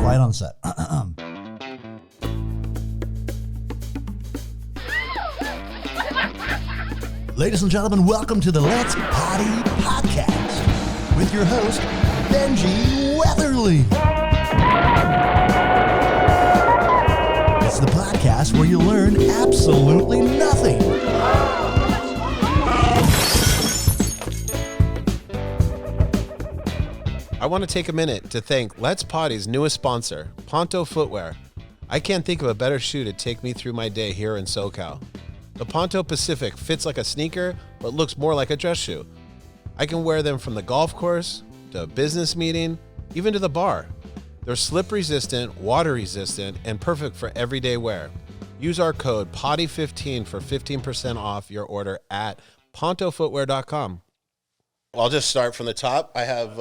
Quiet on set. Ladies and gentlemen, welcome to the Let's Poddy podcast with your host, Benji Weatherly. It's the podcast where you learn absolutely nothing. I want to take a minute to thank Let's Poddy's newest sponsor, Ponto Footwear. I can't think of a better shoe to take me through my day here in SoCal. The Ponto Pacific fits like a sneaker, but looks more like a dress shoe. I can wear them from the golf course, to a business meeting, even to the bar. They're slip-resistant, water-resistant, and perfect for everyday wear. Use our code PODDY15 for 15% off your order at pontofootwear.com. I'll just start from the top. I have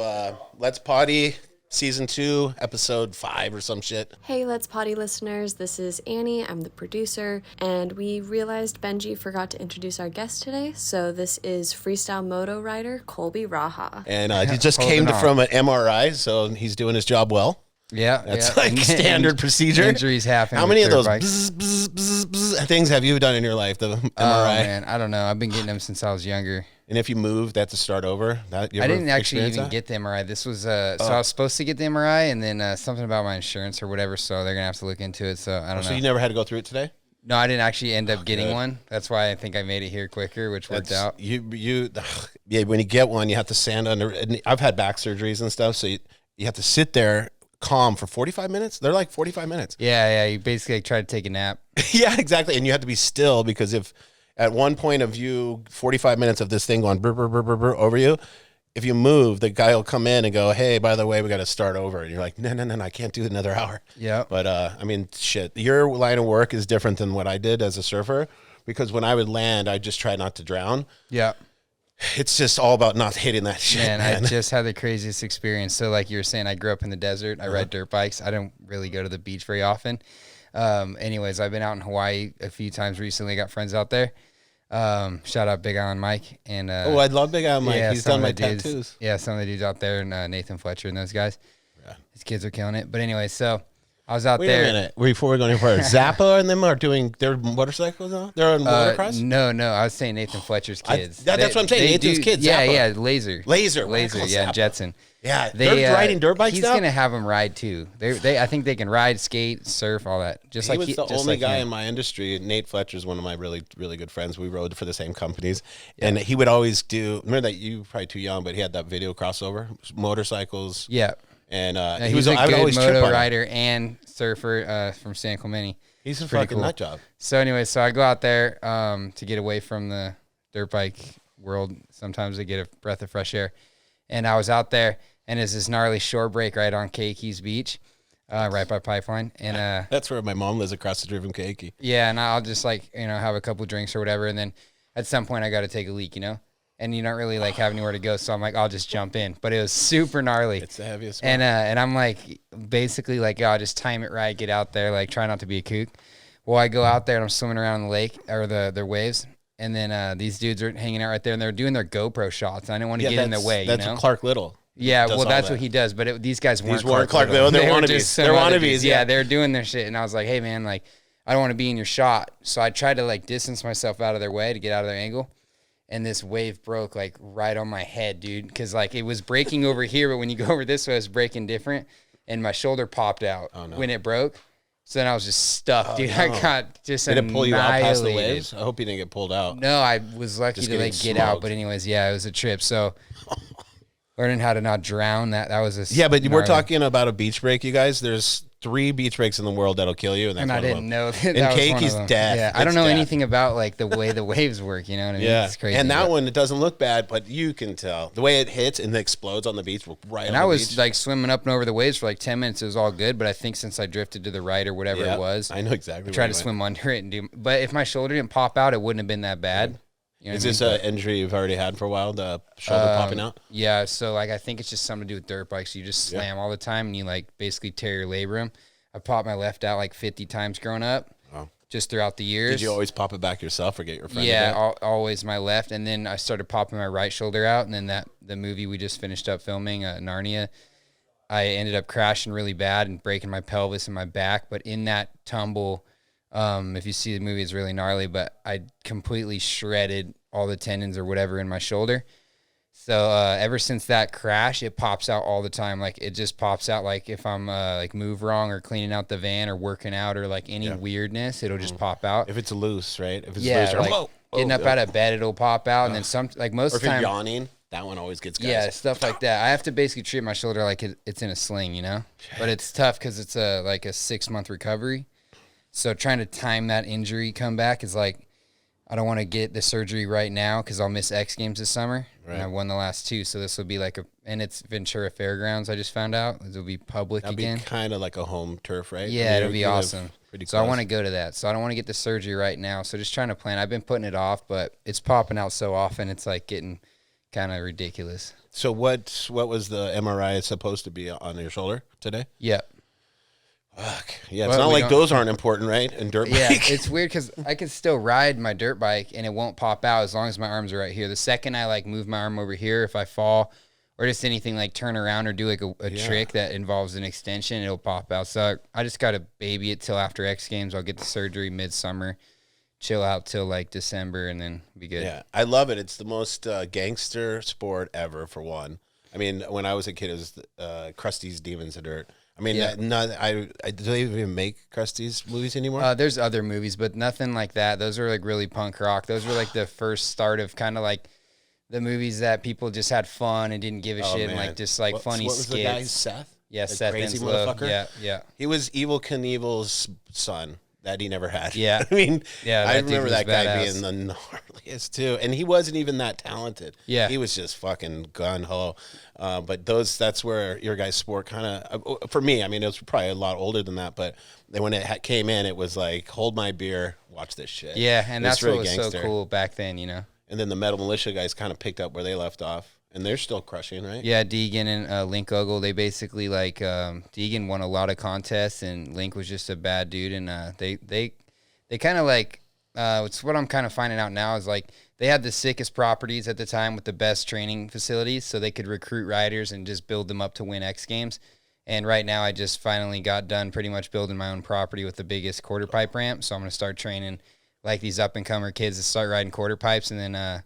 Let's Poddy Season 2, Episode 5 or some shit. Hey, Let's Poddy listeners. This is Annie. I'm the producer, and we realized Benji forgot to introduce our guest today, so this is freestyle moto rider Colby Raha. And he just came from an MRI, so he's doing his job well. Yeah, that's like standard procedure. Injuries happen. How many of those bzz, bzz, bzz, bzz things have you done in your life? The MRI. Oh man, I don't know. I've been getting them since I was younger. And if you move, that's to start over. I didn't actually even get the MRI. This was so I was supposed to get the MRI, and then something about my insurance or whatever. So they're gonna have to look into it. So I don't know. So you never had to go through it today? No, I didn't actually end up getting one. That's why I think I made it here quicker, which worked out. Yeah. When you get one, you have to stand under. And I've had back surgeries and stuff, so you have to sit there calm for 45 minutes. They're like 45 minutes. Yeah. You basically try to take a nap. Yeah, exactly. And you have to be still because if at one point of you, 45 minutes of this thing going brr, brr, brr, brr, brr, over you, if you move, the guy will come in and go, hey, by the way, we got to start over. And you're like, no, I can't do another hour. Yeah. But I mean, shit, your line of work is different than what I did as a surfer because when I would land, I just try not to drown. Yeah. It's just all about not hitting that shit, man. I just had the craziest experience. So like you were saying, I grew up in the desert. I ride dirt bikes. I don't really go to the beach very often. Anyways, I've been out in Hawaii a few times recently. Got friends out there. Shout out Big Island Mike. And I love Big Island Mike. He's done my tattoos. Yeah, some of the dudes out there, and Nathan Fletcher and those guys. Yeah. His kids are killing it. But anyway, so I was out there. Wait a minute. Before we go any further, Zappa and them are doing their motorcycles now? They're on motocross? No. I was saying Nathan Fletcher's kids. That's what I'm saying. Nathan's kids. Yeah. Laser. Yeah, Jetson. Yeah, they're riding dirt bikes now? He's going to have them ride, too. I think they can ride, skate, surf, all that. He was the only guy in my industry. Nate Fletcher's one of my really, really good friends. We rode for the same companies. Yeah. And he would always remember that you were probably too young, but he had that video crossover, motorcycles. Yeah. And he was a good moto rider and surfer from San Clemente. He's a fucking nut job. So anyway, I go out there to get away from the dirt bike world. Sometimes I get a breath of fresh air. And I was out there, and there's this gnarly shore break right on Keikis Beach, right by Pipeline. And that's where my mom lives, across the street from Keiki. Yeah, and I'll just have a couple drinks or whatever, and then at some point I got to take a leak, and you don't really have anywhere to go, so I'm like, I'll just jump in. But it was super gnarly. It's the heaviest one. And I'm like, basically I'll just time it right, get out there, try not to be a kook. Well, I go out there and I'm swimming around the lake or their waves. And then these dudes are hanging out right there, and they're doing their GoPro shots. And I didn't want to get in their way. That's Clark Little. Yeah, well, that's what he does. But these guys weren't Clark Little. They're wannabes. They're wannabes. Yeah, they're doing their shit. And I was like, hey, man, I don't want to be in your shot. So I tried to distance myself out of their way to get out of their angle. And this wave broke right on my head, dude. Because it was breaking over here, but when you go over this way, it's breaking different. And my shoulder popped out when it broke. So then I was just stuck, dude. No. I got just Did it pull you out past the waves? I hope you didn't get pulled out. No, I was lucky to get out. But anyways, yeah, it was a trip. So learning how to not drown, that was a yeah. But we're talking about a beach break, you guys. There's 3 beach breaks in the world that'll kill you, and I didn't know that. And Keikis death. Yeah, I don't know anything about the way the waves work. You know what I mean? Yeah, it's crazy. And that one, it doesn't look bad, but you can tell the way it hits and explodes on the beach right. And I was swimming up and over the waves for 10 minutes. It was all good, but I think since I drifted to the right or whatever it was, I know exactly. I tried to swim under it and do. But if my shoulder didn't pop out, it wouldn't have been that bad. You know Is this an injury you've already had for a while, the shoulder popping out? Yeah, so I think it's just something to do with dirt bikes. You just slam all the time, and you basically tear your labrum. I popped my left out 50 times growing up, just throughout the years. Did you always pop it back yourself or get your friend? Yeah, always my left, and then I started popping my right shoulder out, and then the movie we just finished up filming, Gnarnia, I ended up crashing really bad and breaking my pelvis and my back. But in that tumble, if you see the movie, it's really gnarly, but I completely shredded all the tendons or whatever in my shoulder. So ever since that crash, it pops out all the time. Like it just pops out. Like if I'm like move wrong or cleaning out the van or working out or like any weirdness, it'll just pop out. If it's loose, right? If it's Yeah, loose, like getting up out of bed, it'll pop out, and then some. Like most or of if the time, you're yawning, that one always gets guys. yeah, stuff like that. I have to basically treat my shoulder like it's in a sling, you know. But it's tough because it's like a 6-month recovery. So trying to time that injury comeback is like, I don't want to get the surgery right now because I'll miss X Games this summer. Right. And I won the last 2, so this will be like and it's Ventura Fairgrounds. I just found out it'll be public again. Kind of like a home turf, right? Yeah, it'll be awesome. Pretty so I want to go to that. So I don't want to get the surgery right now. So just trying to plan. I've been putting it off, but it's popping out so often. It's like getting kind of ridiculous. So what was the MRI supposed to be on your shoulder today? Yeah. Fuck. Yeah, it's not like those aren't important, right? And dirt bike. Yeah, it's weird because I can still ride my dirt bike and it won't pop out as long as my arms are right here. The second I like move my arm over here, if I fall or just anything like turn around or do like a trick that involves an extension, it'll pop out. So I just got to baby it till after X Games. I'll get the surgery midsummer, chill out till like December, and then be good. Yeah, I love it. It's the most gangster sport ever, for one. I mean, when I was a kid, it was Krusty's Demons of Dirt. I mean, do they even make Krusty's movies anymore? There's other movies, but nothing like that. Those are like really punk rock. Those were like the first start of kind of like the movies that people just had fun and didn't give a shit, and like just like funny what was skits. The guy, Seth? Yeah, the Seth crazy Enslow. motherfucker. Yeah. He was Evil Knievel's son that he never had. Yeah. I mean, I dude remember was that guy badass. being the gnarliest too, and he wasn't even that talented. Yeah, he was just fucking gun ho. But that's where your guys' sport kind of, for me, I mean, it was probably a lot older than that, but then when it came in, it was like, hold my beer, watch this shit. Yeah, and that's really what was gangster. so cool back then, you know. And then the Metal Militia guys kind of picked up where they left off, and they're still crushing, right? Yeah, Deegan and Link Ogle, they basically like Deegan won a lot of contests, and Link was just a bad dude, and they kind of like it's what I'm kind of finding out now is like they had the sickest properties at the time with the best training facilities, so they could recruit riders and just build them up to win X Games. And right now, I just finally got done pretty much building my own property with the biggest quarter pipe ramp, so I'm gonna start training like these up and comer kids to start riding quarter pipes, and then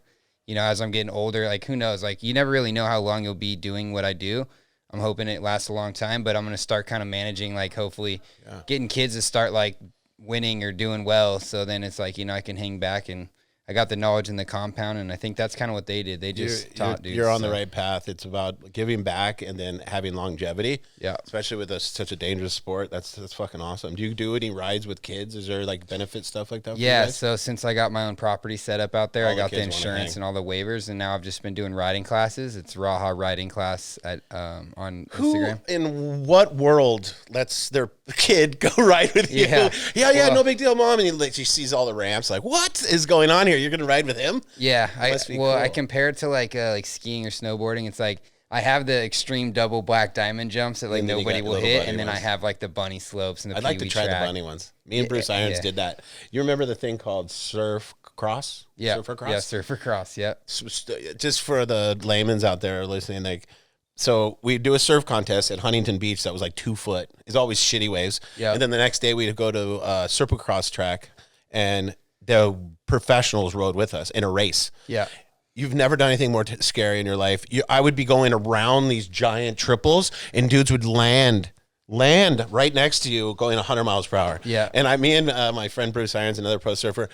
you know, as I'm getting older, like who knows, like you never really know how long you'll be doing what I do. I'm hoping it lasts a long time, but I'm going to start kind of managing, like hopefully getting kids to start like winning or doing well. So then it's like, you know, I can hang back, and I got the knowledge in the compound, and I think that's kind of what they did. They just taught dudes. You're on the right path. It's about giving back and then having longevity. Yeah. Especially with such a dangerous sport. That's fucking awesome. Do you do any rides with kids? Is there like benefit stuff like that for you guys? So since I got my own property set up out there, I got the insurance and all the waivers, and now I've just been doing riding classes. It's Raha Riding Class at on Instagram. Who in what world lets their kid go ride with you? Yeah, no big deal, Mom. And she sees all the ramps, like, what is going on here? You're going to ride with him? Yeah. Cool. I compare it to like skiing or snowboarding. It's like I have the extreme double black diamond jumps that like nobody will hit, and then I have like the bunny slopes and the I'd like to try track. the bunny ones. Me and Bruce Irons did that. You remember the thing called surf cross? Yeah. Surfer cross? Yeah, surfer cross, yeah. Just for the layman's out there listening, like, so we do a surf contest at Huntington Beach that was like 2 foot. It's always shitty waves. Yeah. And then the next day we'd go to a surfer cross track, and the professionals rode with us in a race. Yeah. You've never done anything more scary in your life. I would be going around these giant triples, and dudes would land right next to you going 100 miles per hour. Yeah. And me and my friend Bruce Irons, another pro surfer,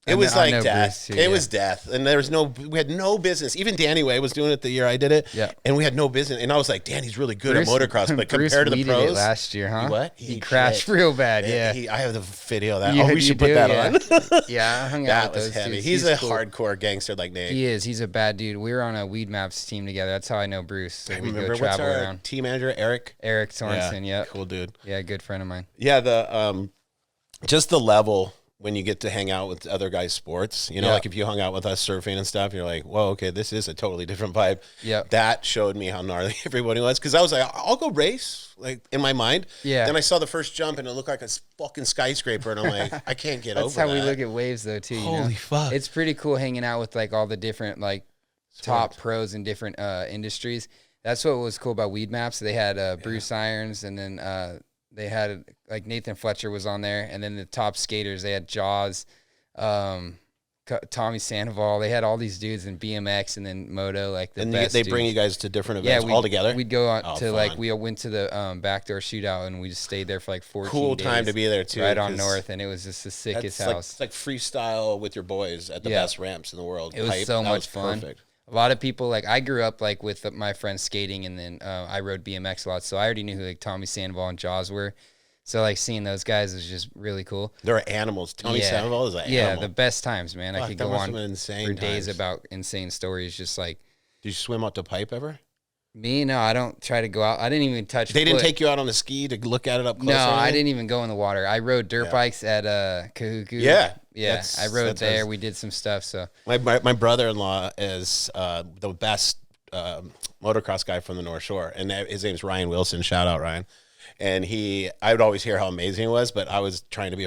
it was like death. It was death. And we had no business. Even Danny Way was doing it the year I did it. Yeah. And we had no business. And I was like, Danny's really good at motocross, but Bruce compared to the pros. It last year, huh? What? He crashed real bad, yeah. I have the video of that. We should put that on. Yeah, I hung out with those heavy. dudes. He's a cool hardcore gangster like Nate. He is. He's a bad dude. We were on a Weed Maps team together. That's how I know Bruce. So we go travel what's our around. team manager, Eric? Eric Sorensen, yeah. Cool dude. Yeah, good friend of mine. Yeah, the just the level when you get to hang out with other guys' sports, you know, like if you hung out with us surfing and stuff, you're like, whoa, okay, this is a totally different vibe. Yeah. That showed me how gnarly everybody was. Cause I was like, I'll go race, like in my mind. Yeah. Then I saw the first jump and it looked like a fucking skyscraper. And I'm like, I can't get over that. That's how we look at waves though, too. Holy fuck. It's pretty cool hanging out with like all the different like top pros in different industries. That's what was cool about Weed Maps. They had Bruce Irons, and then they had like Nathan Fletcher was on there, and then the top skaters they had Jaws, Tommy Sandoval. They had all these dudes in BMX and then moto, like the best they dudes. bring you guys to different events all together? We'd go on to fun. like, we went to the backdoor shootout, and we just stayed there for like 14 cool days. Time to be there too. Right on North, and it was just the sickest house. It's like freestyle with your boys at the best ramps in the world. It was so much fun. Perfect. A lot of people, like I grew up like with my friends skating, and then I rode BMX a lot, so I already knew who like Tommy Sandoval and Jaws were. So like seeing those guys is just really cool. They're animals. Tommy Sandoval is an animal. Yeah, the best times, man. I could go on for days about insane stories. Just like, did you swim out to pipe ever? Me, no, I don't try to go out. I didn't even touch. They didn't take you out on the ski to look at it up close. No, I didn't even go in the water. I rode dirt bikes at Kahuku. Yeah, I rode there. We did some stuff. So my brother-in-law is the best motocross guy from the North Shore, and his name's Ryan Wilson. Shout out Ryan. And I would always hear how amazing it was, but I was trying to be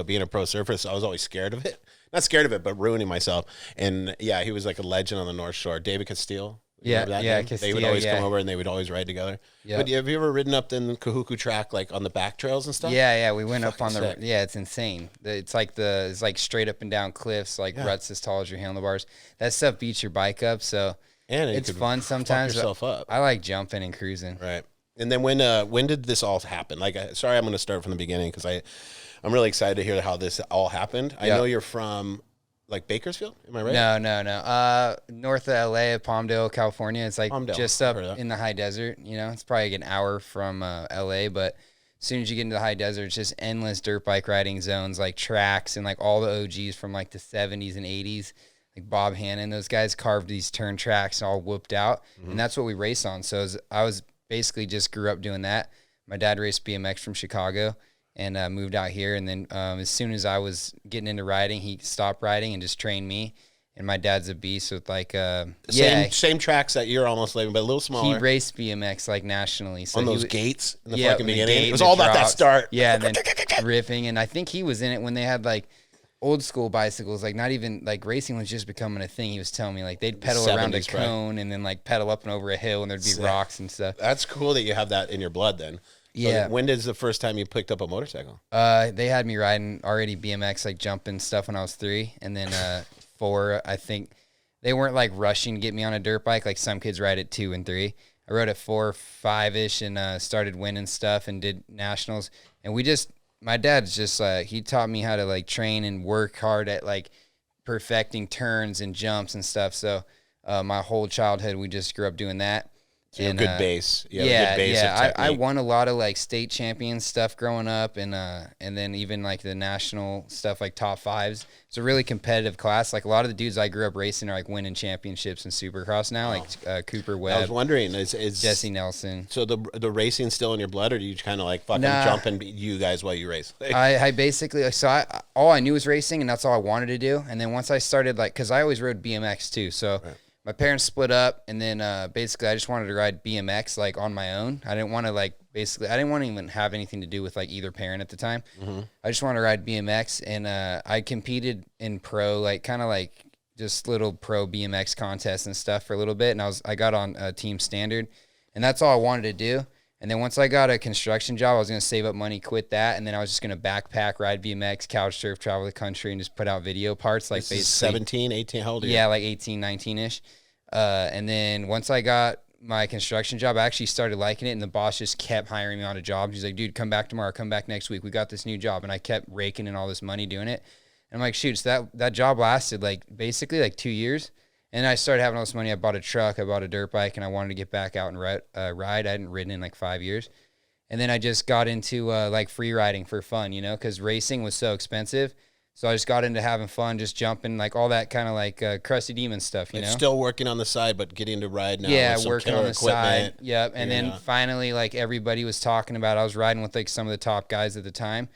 being a pro surfer, so I was always scared of it. Not scared of it, but ruining myself. And yeah, he was like a legend on the North Shore. David Castile. Castillo, they would always come over and they would always ride together. Yep. But have you ever ridden up the Kahuku track, like on the back trails and stuff? Yeah, we went up on the. Yeah, it's insane. It's like straight up and down cliffs, like ruts as tall as your handlebars. That stuff beats your bike up, so and it's fun sometimes. Fuck yourself up. I like jumping and cruising. Right. And then when did this all happen? Like, sorry, I'm going to start from the beginning because I'm really excited to hear how this all happened. Yep. I know you're from like Bakersfield. Am I right? No. North of LA, Palmdale, California. It's like just up in the high desert. You know, it's probably like an hour from LA, but as soon as you get into the high desert, it's just endless dirt bike riding zones, like tracks and like all the OGs from like the 70s and 80s. Like Bob Hannon, those guys carved these turn tracks all whooped out, and that's what we race on. So I was basically just grew up doing that. My dad raced BMX from Chicago and moved out here. And then as soon as I was getting into riding, he stopped riding and just trained me. And my dad's a beast with like, same tracks that you're almost living, but a little smaller. He raced BMX like nationally. So on those gates in the fucking beginning. It was all about that start. Yeah, and then riffing. And I think he was in it when they had like old school bicycles, like not even like racing was just becoming a thing. He was telling me like they'd pedal around a cone and then like pedal up and over a hill and there'd be rocks and stuff. That's cool that you have that in your blood then. Yeah. So when is the first time you picked up a motorcycle? They had me riding already BMX, like jumping stuff when I was 3. And then 4, I think they weren't like rushing to get me on a dirt bike. Like some kids ride at 2 and 3. I rode at 4, 5-ish and started winning stuff and did nationals. And my dad's just he taught me how to like train and work hard at like perfecting turns and jumps and stuff. So my whole childhood, we just grew up doing that. So you have good base. I won a lot of like state champion stuff growing up, and then even like the national stuff, like top 5s. It's a really competitive class. Like a lot of the dudes I grew up racing are like winning championships in Supercross now, like Cooper Webb. I was wondering, is Jesse Nelson. So the racing's still in your blood, or do you kind of like fucking jump and beat you guys while you race? I basically all I knew was racing, and that's all I wanted to do. And then once I started because I always rode BMX too, so. Right. My parents split up, and then basically I just wanted to ride BMX like on my own. I didn't want to I didn't want to even have anything to do with like either parent at the time. Mm-hmm. I just wanted to ride BMX, and I competed in pro, like kind of like just little pro BMX contests and stuff for a little bit, and I got on Team Standard, and that's all I wanted to do. And then once I got a construction job, I was going to save up money, quit that, and then I was just going to backpack, ride BMX, couch surf, travel the country, and just put out video parts. Like this basically 17, 18, how old are you? Yeah, like 18, 19-ish. And then once I got my construction job, I actually started liking it, and the boss just kept hiring me on a job. He's like, dude, come back tomorrow, come back next week. We got this new job. And I kept raking in all this money doing it. And I'm like, shoot, so that job lasted like basically like 2 years. And I started having all this money. I bought a truck, I bought a dirt bike, and I wanted to get back out and ride. I hadn't ridden in like 5 years. And then I just got into like free riding for fun, you know, because racing was so expensive. So I just got into having fun, just jumping, like all that kind of like crusty demon stuff, you know? Still working on the side, but getting to ride now. Yeah, with some working on the side. Yep. And then yeah. Finally, like everybody was talking about, I was riding with like some of the top guys at the time.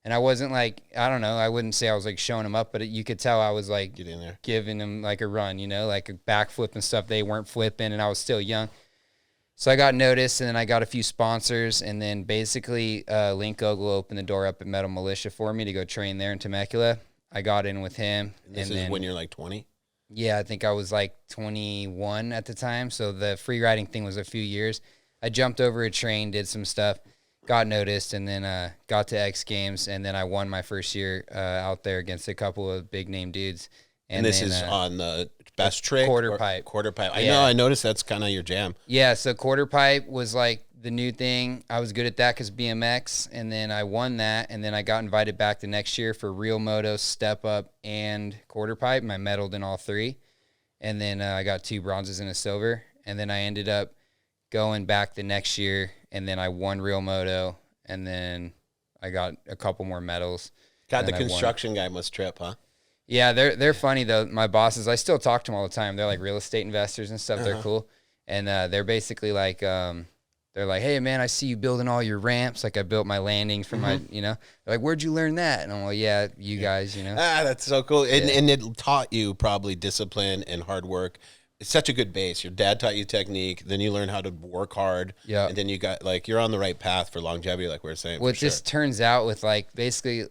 And I wasn't like, I don't know, I wouldn't say I was like showing them up, but you could tell I was like giving them like a run, you know, like a backflip and stuff. They weren't flipping, and I was still young. So I got noticed, and then I got a few sponsors, and then basically Link Ogle opened the door up at Metal Militia for me to go train there in Temecula. I got in with him. This is when you're like 20? Yeah, I think I was like 21 at the time. So the free riding thing was a few years. I jumped over a train, did some stuff, got noticed, and then got to X Games, and then I won my first year out there against a couple of big name dudes. And this is on the best trick? Quarter pipe. Quarter pipe. Yeah. I noticed that's kind of your jam. Yeah, so quarter pipe was like the new thing. I was good at that because BMX, and then I won that, and then I got invited back the next year for real moto, step up, and quarter pipe, and I medaled in all three. And then I got 2 bronzes and a silver, and then I ended up going back the next year, and then I won real moto, and then I got a couple more medals. God, the construction guy must trip, huh? Yeah, they're funny though. My bosses, I still talk to them all the time. They're like real estate investors and stuff. They're cool, and they're basically like, they're like, hey man, I see you building all your ramps. Like I built my landings for my, They're like, where'd you learn that? And I'm like, yeah, you guys, that's so cool. And it taught you probably discipline and hard work. It's such a good base. Your dad taught you technique, then you learn how to work hard. Yeah. And then you got you're on the right path for longevity, like we were saying. What this turns out with basically,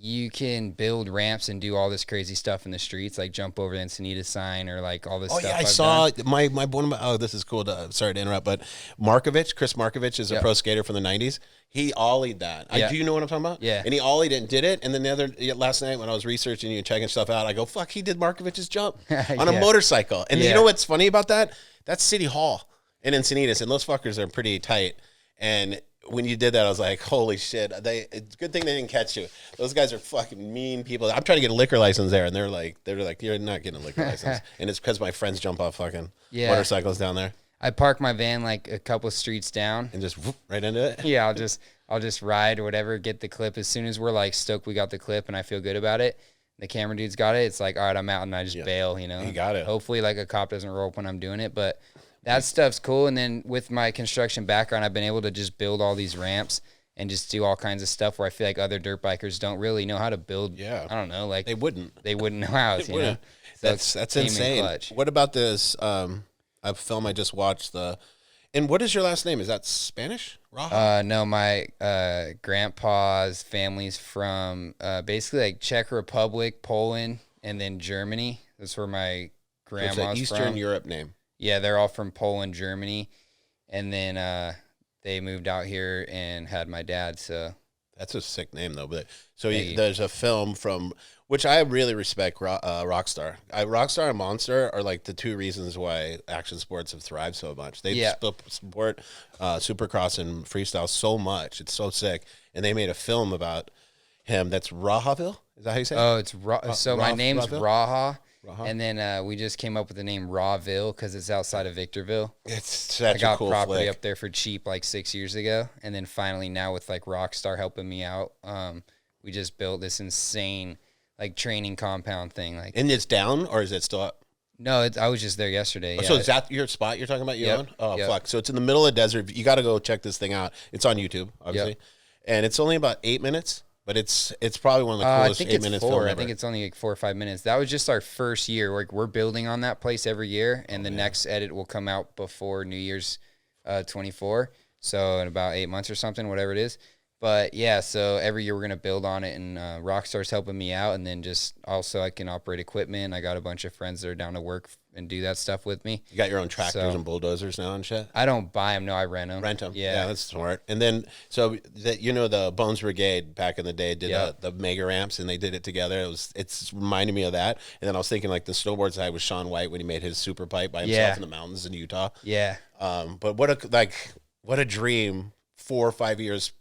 you can build ramps and do all this crazy stuff in the streets, like jump over the Encinitas sign or like all this stuff. I saw my one of my, this is cool. Sorry to interrupt, but Chris Markovich is a pro skater from the 90s. He ollied that. Do you know what I'm talking about? Yeah. And he ollied it and did it. And then last night when I was researching you and checking stuff out, I go, fuck, he did Markovich's jump on a motorcycle. And you know what's funny about that? That's City Hall in Encinitas, and those fuckers are pretty tight. And when you did that, I was like, holy shit. It's a good thing they didn't catch you. Those guys are fucking mean people. I'm trying to get a liquor license there, and they're like, you're not getting a liquor license. And it's because my friends jump off fucking motorcycles down there. I park my van like a couple streets down. And just whoop, right into it? Yeah, I'll just ride or whatever, get the clip. As soon as we're like stoked we got the clip and I feel good about it, the camera dude's got it, it's like, all right, I'm out, and I just bail, You got it. Hopefully like a cop doesn't roll up when I'm doing it, but that stuff's cool. And then with my construction background, I've been able to just build all these ramps and just do all kinds of stuff where I feel like other dirt bikers don't really know how to build. Yeah. I don't know. Like They wouldn't know how. So that's insane. What about this a film I just watched, and what is your last name? Is that Spanish? Raha? No, my grandpa's family's from basically like Czech Republic, Poland, and then Germany. That's where my grandma's from. It's an Eastern from. Europe name. Yeah, they're all from Poland, Germany, and then they moved out here and had my dad. So that's a sick name, though. But there's a film from which I really respect. Rockstar, Rockstar and Monster are like the 2 reasons why action sports have thrived so much. They support Supercross and freestyle so much. It's so sick, and they made a film about him. That's Rahaville. Is that how you say it? Oh, it's so my name's Raha. And then we just came up with the name Rawville because it's outside of Victorville. It's such a cool I got property flick. up there for cheap like 6 years ago. And then finally now with like Rockstar helping me out, we just built this insane like training compound thing. Like, and it's down, or is it still up? No, I was just there yesterday. Oh, yeah. so is that your spot you're talking about you own? Oh, Yep. fuck. So it's in the middle of the desert. You got to go check this thing out. It's on YouTube, obviously. And it's only about 8 minutes. But it's probably one of the coolest 8 minutes film ever. I think it's only like 4 or 5 minutes. That was just our first year. Like we're building on that place every year, and the next edit will come out before New Year's 24. So in about 8 months or something, whatever it is. But yeah, so every year we're gonna build on it, and Rockstar's helping me out, and then just also I can operate equipment. I got a bunch of friends that are down to work and do that stuff with me. You got your own tractors and bulldozers now and shit? I don't buy them. No, I rent them. Rent them. Yeah, that's smart. And then, so the Bones Brigade back in the day did the mega ramps, and they did it together. It's reminding me of that. And then I was thinking like the snowboard side with Shaun White when he made his super pipe by himself in the mountains in Utah. Yeah. But what a dream 4 or 5 years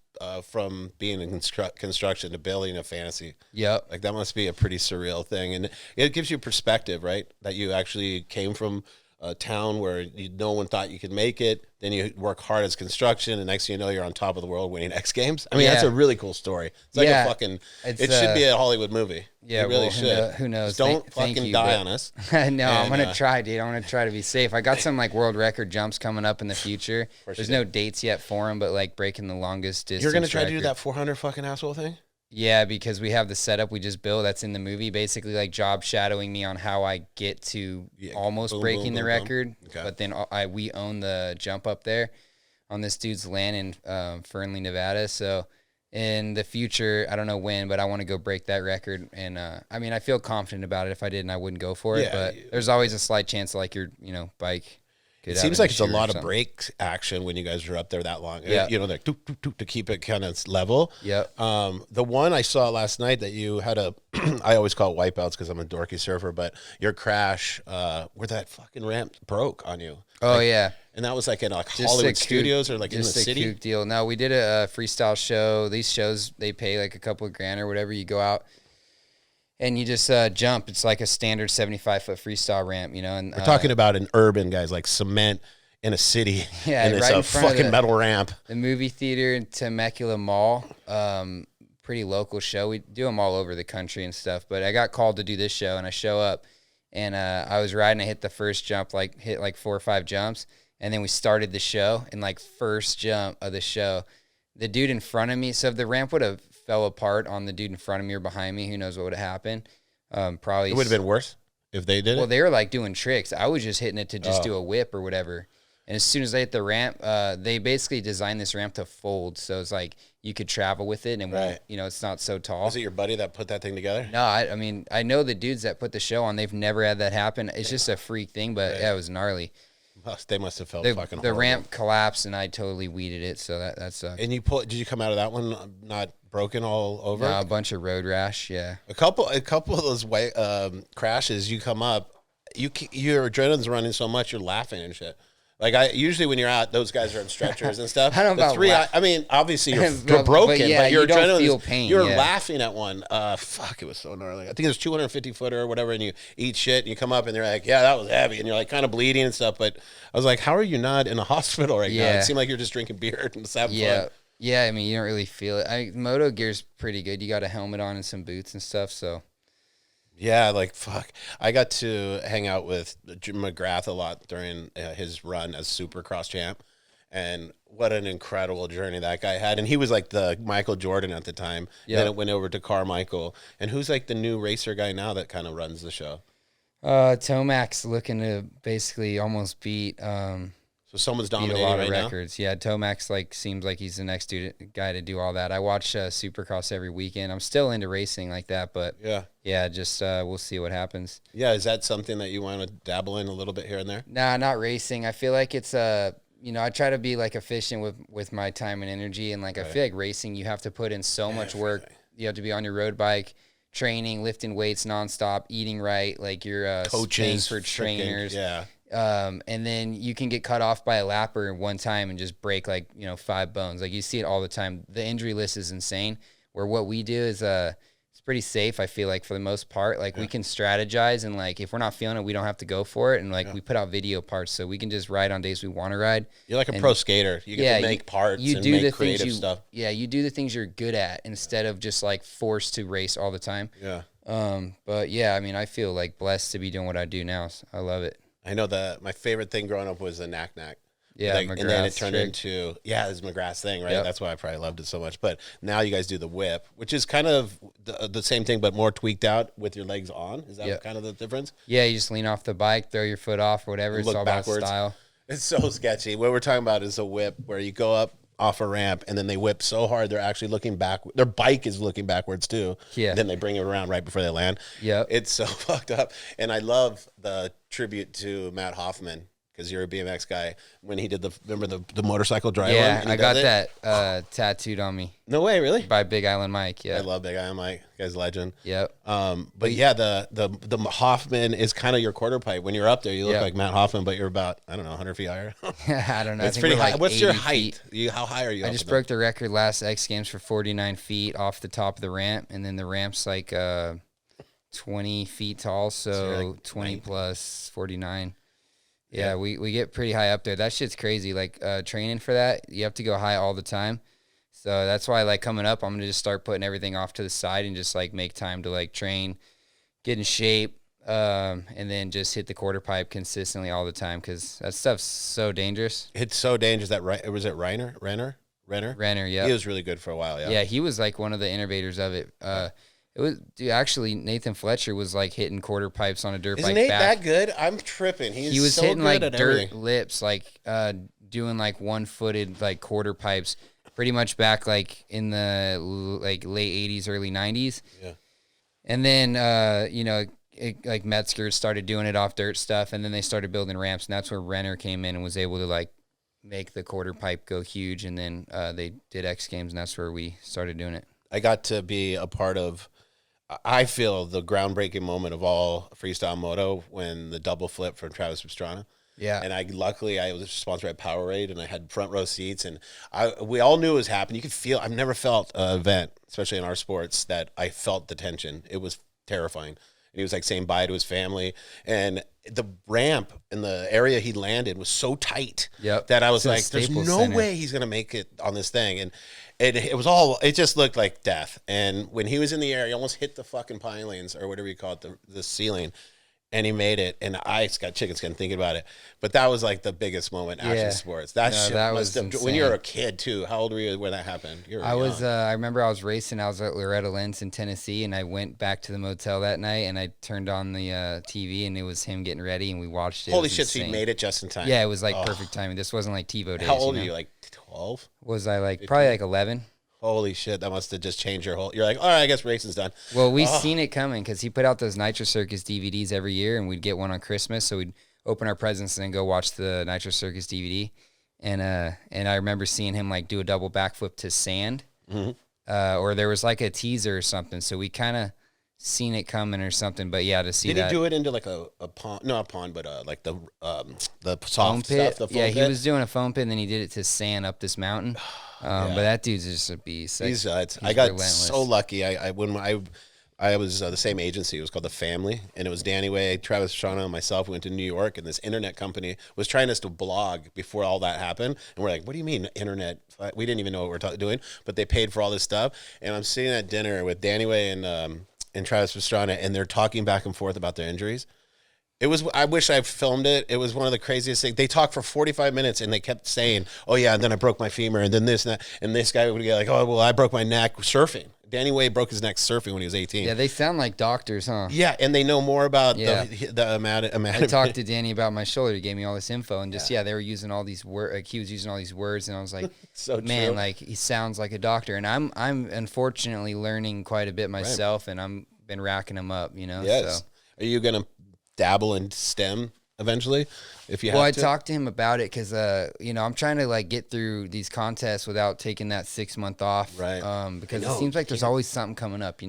from being in construction to building a fantasy. Yep. Like that must be a pretty surreal thing. And it gives you perspective, right? That you actually came from a town where no one thought you could make it. Then you work hard as construction, and next thing you know, you're on top of the world winning X Games. I mean, that's a really cool story. It's like a fucking, it should be a Hollywood movie. Yeah, it really should. Who knows? Just don't fucking die on us. No, I'm going to try, dude. I'm going to try to be safe. I got some like world record jumps coming up in the future. There's no dates yet for them, but like breaking the longest distance. You're going to try to do that 400 fucking asshole thing? Yeah, because we have the setup we just built that's in the movie, basically like job shadowing me on how I get to almost breaking the record. Okay. But then we own the jump up there on this dude's land in Fernley, Nevada. So in the future, I don't know when, but I want to go break that record. And I mean, I feel confident about it. If I didn't, I wouldn't go for it. Yeah. But there's always a slight chance like your, bike could It have seems an like it's a issue or lot of something. brake action when you guys are up there that long. Yeah. Like toot, toot, toot, to keep it kind of level. Yep. The one I saw last night that you had I always call it wipeouts because I'm a dorky surfer, but your crash where that fucking ramp broke on you. Oh, yeah. And that was like in Just Hollywood a Studios or like in the just a city. kook deal. No, we did a freestyle show. These shows, they pay like a couple of grand or whatever. You go out and you just jump. It's like a standard 75-foot freestyle ramp, And We're talking about an urban, guys, like cement in a city. Yeah, and it's right a in front of fucking metal ramp. the movie theater in Temecula Mall. Pretty local show. We do them all over the country and stuff. But I got called to do this show, and I show up, and I was riding. I hit the first jump, hit 4 or 5 jumps, and then we started the show. And first jump of the show, the dude in front of me. So if the ramp would have fell apart on the dude in front of me or behind me, who knows what would have happened? Probably It would have been worse if they did Well, it. they were doing tricks. I was just hitting it to just do a whip or whatever. And as soon as I hit the ramp, they basically designed this ramp to fold. So it's you could travel with it and, Right. it's not so tall. Was it your buddy that put that thing together? No, I mean, I know the dudes that put the show on. They've never had that happen. It's just a freak thing, but yeah, it was gnarly. They must have felt The fucking horrible. ramp collapsed and I totally weeded it. So that sucked. And did you come out of that one not broken all over? No, a bunch of road rash. Yeah. A couple of those crashes, you come up, your adrenaline's running so much, you're laughing and shit. Usually when you're out, those guys are on stretchers and stuff. I don't know about I mean, obviously you're But broken, yeah, but your you don't adrenaline, feel pain, you're yeah. laughing at one. Fuck, it was so gnarly. I think it was 250 footer or whatever, and you eat shit, and you come up, and they're like, yeah, that was heavy, and you're kind of bleeding and stuff. But I was like, how are you not in a hospital right now? Yeah. It seemed like you're just drinking beer and just having Yeah. fun. Yeah, I mean, you don't really feel it. Moto gear's pretty good. You got a helmet on and some boots and stuff, so. Yeah, fuck. I got to hang out with Jim McGrath a lot during his run as Supercross champ, and what an incredible journey that guy had. And he was the Michael Jordan at the time. Yeah. Then it went over to Carmichael. And who's the new racer guy now that kind of runs the show? Tomac's looking to basically almost beat So someone's beat a dominating lot of right now? records. Yeah, Tomac's seems like he's the next guy to do all that. I watch Supercross every weekend. I'm still into racing like that, but Yeah. just we'll see what happens. Yeah, is that something that you want to dabble in a little bit here and there? Nah, not racing. I feel like it's I try to be efficient with my time and energy, and I feel like racing, you have to put in so much work. You have to be on your road bike, training, lifting weights nonstop, eating right, you're paying Coaches, for trainers. Yeah. And then you can get cut off by a lapper one time and just break 5 bones. You see it all the time. The injury list is insane. Where what we do is it's pretty safe. I feel for the most part, we can strategize and if we're not feeling it, we don't have to go for it. And we put out video parts so we can just ride on days we want to ride. You're like a pro skater. You get to make parts and make creative stuff. Yeah, you do the things you're good at instead of just forced to race all the time. Yeah. But yeah, I mean, I feel blessed to be doing what I do now. So I love it. I know that my favorite thing growing up was the knack. Yeah, and then it McGrath's turned trick. into it's McGrath's thing, right? Yep. That's why I probably loved it so much. But now you guys do the whip, which is kind of the same thing, but more tweaked out with your legs on. Is that Yep. kind of the difference? Yeah, you just lean off the bike, throw your foot off, or whatever. It's Look all backwards. about style. It's so sketchy. What we're talking about is a whip where you go up off a ramp and then they whip so hard they're actually looking back. Their bike is looking backwards too. Yeah. Then they bring it around right before they land. Yep. It's so fucked up. And I love the tribute to Matt Hoffman, because you're a BMX guy, when he did the motorcycle drive. Yeah, I got that tattooed on me No way, really? by Big Island Mike. Yeah. I love Big Eye Mike. Guy's a legend. Yep. But yeah, the Hoffman is kind of your quarter pipe. When you're up there, you look Yep. like Matt Hoffman, but you're about 100 feet higher. I don't know. I It's think pretty we're high. What's your 80 height? feet. How high are you? I up just in broke the record last X Games for 49 feet off the top of the ramp, and then the ramp's 20 feet tall, so you're 20 90. plus 49. Yeah, we get pretty high up there. That shit's crazy. Training for that, you have to go high all the time. So that's why, coming up, I'm going to just start putting everything off to the side and just, make time to, train, get in shape, and then just hit the quarter pipe consistently all the time, because that stuff's so dangerous. It's so dangerous that was it Renner? Renner, yeah. He was really good for a while. Yeah. Yeah, he was one of the innovators of it. It was actually Nathan Fletcher was hitting quarter pipes on a dirt Isn't bike Nate back. that good? I'm tripping. He was so hitting good at dirt everything. lips, doing one-footed quarter pipes pretty much back like in the like late 80s, early 90s. Yeah. And then, like Metzger started doing it off dirt stuff, and then they started building ramps, and that's where Renner came in and was able to like make the quarter pipe go huge, and then they did X Games, and that's where we started doing it. I got to be a part of, I feel, the groundbreaking moment of all freestyle moto when the double flip from Travis Pastrana. Yeah. And I was sponsored by Powerade, and I had front row seats, and we all knew it was happening. You could feel, I've never felt an event, especially in our sports, that I felt the tension. It was terrifying. And he was like saying bye to his family, and the ramp in the area he landed was so tight that I was like, there's no way he's going to make it on this thing. And it just looked like death. And when he was in the air, he almost hit the fucking pilings or whatever you call it, the ceiling. And he made it, and I just got chicken skin thinking about it. But that was like the biggest moment in action sports. That was insane. When you were a kid too. How old were you when that happened? I remember I was racing. I was at Loretta Lynn's in Tennessee, and I went back to the motel that night, and I turned on the TV, and it was him getting ready, and we watched it. Holy shit! So you made it just in time. Yeah, it was like perfect timing. This wasn't like TiVo days. How old are you? Like 12? Was I like 15? Probably like 11? Holy shit, that must have just changed your whole... You're like, all right, I guess racing's done. Well, we seen it coming because he put out those Nitro Circus DVDs every year, and we'd get one on Christmas, so we'd open our presents and then go watch the Nitro Circus DVD. And I remember seeing him like do a double backflip to sand, or there was like a teaser or something, so we kind of seen it coming or something. But yeah, to see Did he do it into like a pond? No, a pond, but like the soft stuff. The foam pit? He was doing a foam pit, and then he did it to sand up this mountain. But that dude's just a beast. He's I got relentless. So lucky. I was the same agency. It was called The Family, and it was Danny Way, Travis Pastrana, and myself. We went to New York, and this internet company was trying us to blog before all that happened. And we're like, what do you mean internet? We didn't even know what we're doing, but they paid for all this stuff. And I'm sitting at dinner with Danny Way and Travis Pastrana, and they're talking back and forth about their injuries. I wish I filmed it. It was one of the craziest things. They talked for 45 minutes, and they kept saying, oh yeah, and then I broke my femur, and then this and that. And this guy would get like, oh, well, I broke my neck surfing. Danny Way broke his neck surfing when he was 18. Yeah, they sound like doctors, huh? Yeah, and they know more about the amount. I talked to Danny about my shoulder. He gave me all this info, and just, they were using all these words. Like, he was using all these words, and I was like, man, true. Like, he sounds like a doctor. And I'm unfortunately learning quite a bit myself, and I'm been racking them up, Yes. So. Are you going to dabble in STEM eventually if you have to? I talked to him about it because I'm trying to like get through these contests without taking that 6 month off, right? Because it seems like there's always something coming up,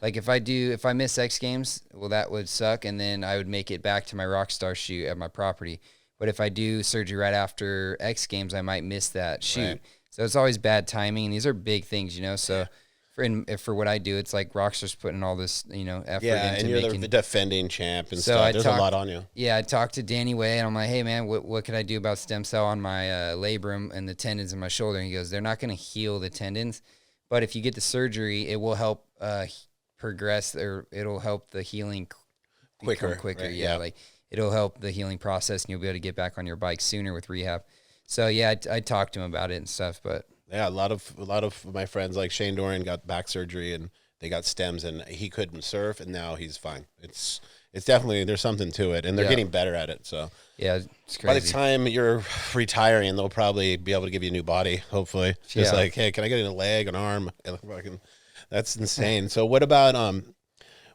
like if I miss X Games, well, that would suck, and then I would make it back to my Rockstar shoot at my property. But if I do surgery right after X Games, I might miss that shoot. Right. So it's always bad timing, and these are big things, so for what I do, it's like Rockstar's putting all this, effort into and you're the defending champ and stuff. There's a lot on you. Yeah, I talked to Danny Way, and I'm like, hey, man, what can I do about stem cell on my labrum and the tendons in my shoulder? And he goes, they're not going to heal the tendons, but if you get the surgery, it will help progress, or it'll help the healing quicker. Right, yeah, like it'll help the healing process, and you'll be able to get back on your bike sooner with rehab. So, yeah, I talked to him about it and stuff, but... Yeah, a lot of my friends like Shane Dorian got back surgery and they got stems, and he couldn't surf, and now he's fine. It's definitely, there's something to it, and they're getting better at it. So yeah, it's crazy. By the time you're retiring, they'll probably be able to give you a new body. Hopefully, just like, hey, can I get a leg, an arm? That's insane. So what about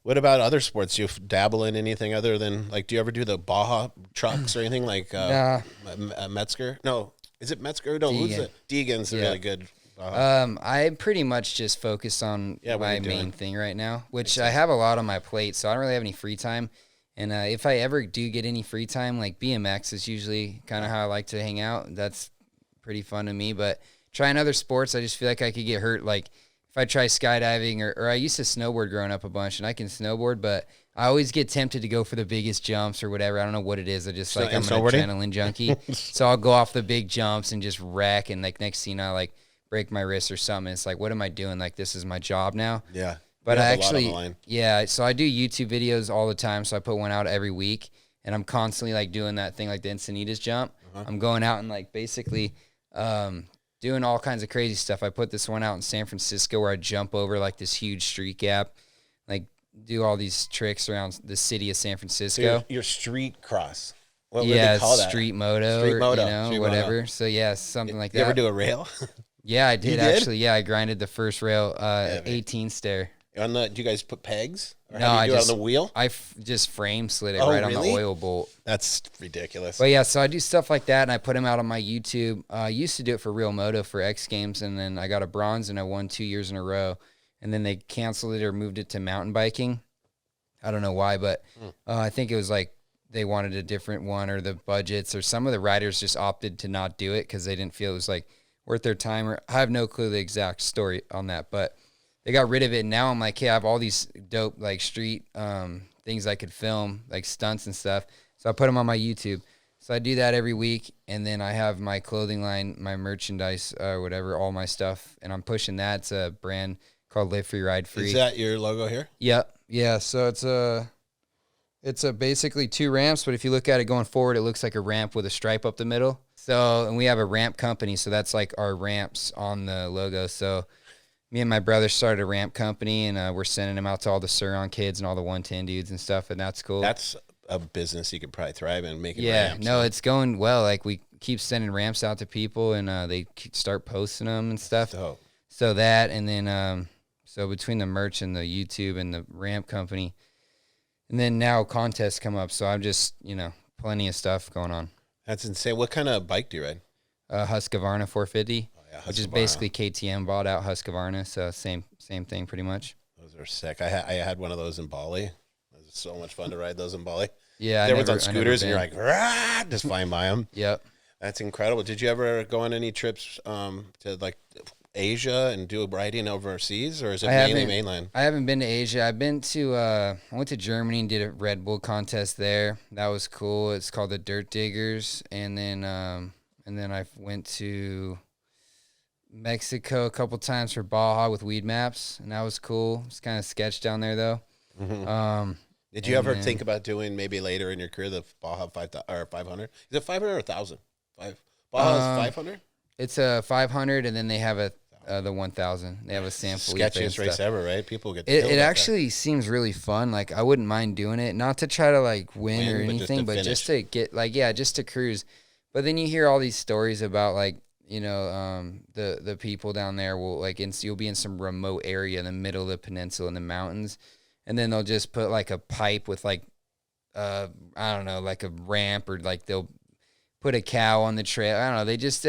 other sports? Do you dabble in anything other than like? Do you ever do the Baja trucks or anything like Metzger? No. Is it Metzger? No, who's it? Deegan's really good. I pretty much just focus on my main thing right now, which I have a lot on my plate, so I don't really have any free time. And if I ever do get any free time, like BMX is usually kind of how I like to hang out. That's pretty fun to me. But trying other sports, I just feel like I could get hurt. Like if I try skydiving, or I used to snowboard growing up a bunch, and I can snowboard, but I always get tempted to go for the biggest jumps or whatever. I don't know what it is. I just I'm an adrenaline junkie. So I'll go off the big jumps and just wreck. And like next thing I like break my wrist or something. It's like, what am I doing? Like, this is my job now. Yeah. But I actually, so I do YouTube videos all the time. So I put one out every week, and I'm constantly like doing that thing, like the Encinitas jump. I'm going out and like basically, doing all kinds of crazy stuff. I put this one out in San Francisco where I jump over like this huge street gap, like do all these tricks around the city of San Francisco. So your street cross. What would they call that? Street moto. Street moto. Whatever. Moto. So something like that. You ever do a rail? Yeah, I did, did? actually. Yeah, I grinded the first rail, 18 stair. Do you guys put pegs? Or No, how do I you do just it on the wheel? just frame slid it Oh, right on the really? oil bolt. That's ridiculous. But yeah, so I do stuff like that, and I put them out on my YouTube. I used to do it for Real Moto for X Games, and then I got a bronze, and I won 2 years in a row. And then they canceled it or moved it to mountain biking. I don't know why, but I think it was like they wanted a different one, or the budgets, or some of the riders just opted to not do it because they didn't feel it was like worth their time. Or I have no clue the exact story on that, but they got rid of it. And now I'm like, hey, I have all these dope like street things I could film, like stunts and stuff. So I put them on my YouTube. So I do that every week, and then I have my clothing line, my merchandise, whatever, all my stuff, and I'm pushing that. It's a brand called Live Free, Ride Free. Is that your logo here? Yep. Yeah. So it's a basically 2 ramps, but if you look at it going forward, it looks like a ramp with a stripe up the middle. So, and we have a ramp company, so that's like our ramps on the logo. So me and my brother started a ramp company, and we're sending them out to all the Suron kids and all the 110 dudes and stuff, and that's cool. That's a business you could probably thrive in, making Yeah, ramps. no, it's going well. Like, we keep sending ramps out to people, and they start posting them and stuff. So that, and then so between the merch and the YouTube and the ramp company, and then now contests come up. So I'm just, plenty of stuff going on. That's insane. What kind of bike do you ride? Husqvarna 450, which is Husqvarna. basically KTM bought out Husqvarna. So same thing pretty much. Those are sick. I had one of those in Bali. It was so much fun to ride those in Bali. Yeah, Everyone's on scooters, and you're like, rah, just flying by them. Yep. That's incredible. Did you ever go on any trips to like Asia and do riding overseas, or is it mainly mainland? I haven't been to Asia. I've been to I went to Germany and did a Red Bull contest there. That was cool. It's called the Dirt Diggers, and then I went to Mexico a couple times for Baja with Weed Maps, and that was cool. It's kind of sketch down there though. Mm-hmm. Did you ever think about doing maybe later in your career the Baja 500? Is it 500 or 1,000? Baja's 500. It's a 500, and then they have the 1,000. They have a sample. Sketchiest race ever, right? People get it actually seems really fun. Like, I wouldn't mind doing it, not to try to like win or anything, but just to get just to cruise. But then you hear all these stories about like, the people down there will you'll be in some remote area in the middle of the peninsula in the mountains, and then they'll just put like a pipe with like I don't know, like a ramp, or like they'll put a cow on the trail. I don't know. They just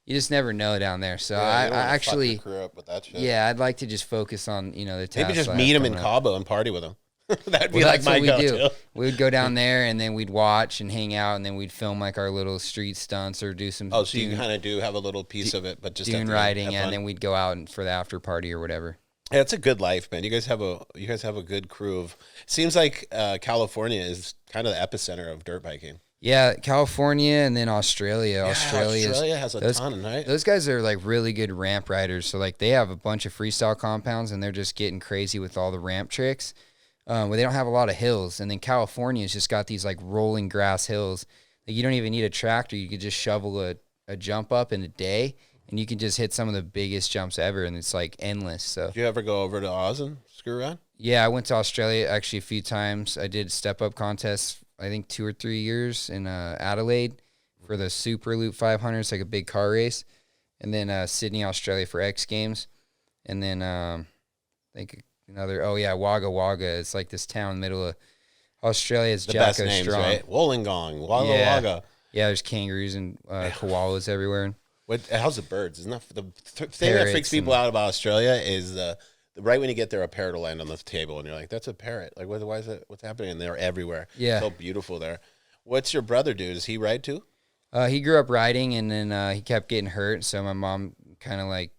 you just never know down there. So I actually, up with that shit. Yeah, I'd like to just focus on, the tasks. Maybe just meet them in Cabo and party with them. That'd be that's like my what we do. go-to. We would go down there, and then we'd watch and hang out, and then we'd film like our little street stunts or do some. Oh, so you kind of do have a little piece of it, but just dune riding, and then we'd go out for the after party or whatever. Yeah, it's a good life, man. You guys have a good crew of. Seems like California is kind of the epicenter of dirt biking. Yeah, California, and then Australia. Yeah, Australia has those, ton, right? Those guys are like really good ramp riders. So like they have a bunch of freestyle compounds, and they're just getting crazy with all the ramp tricks. Where they don't have a lot of hills, and then California's just got these like rolling grass hills. Like, you don't even need a tractor. You could just shovel a jump up in a day, and you can just hit some of the biggest jumps ever, and it's like endless. So did you ever go over to Oz and screw around? Yeah, I went to Australia actually a few times. I did step up contests, I think 2 or 3 years in Adelaide for the Super Loop 500. It's like a big car race. And then Sydney, Australia for X Games. And then I think Wagga Wagga. It's like this town in the middle of Australia. It's the Jacko best names, Strong. right? Wollongong, Wagga Wagga. Yeah, there's kangaroos and koalas everywhere. How's the birds? Isn't that the thing that freaks people out about Australia is right when you get there, a parrot will land on the table, and you're like, "That's a parrot." Like, why is it? What's happening? And they're everywhere. Yeah, so beautiful there. What's your brother do? Does he ride too? He grew up riding, and then he kept getting hurt. So my mom kind of like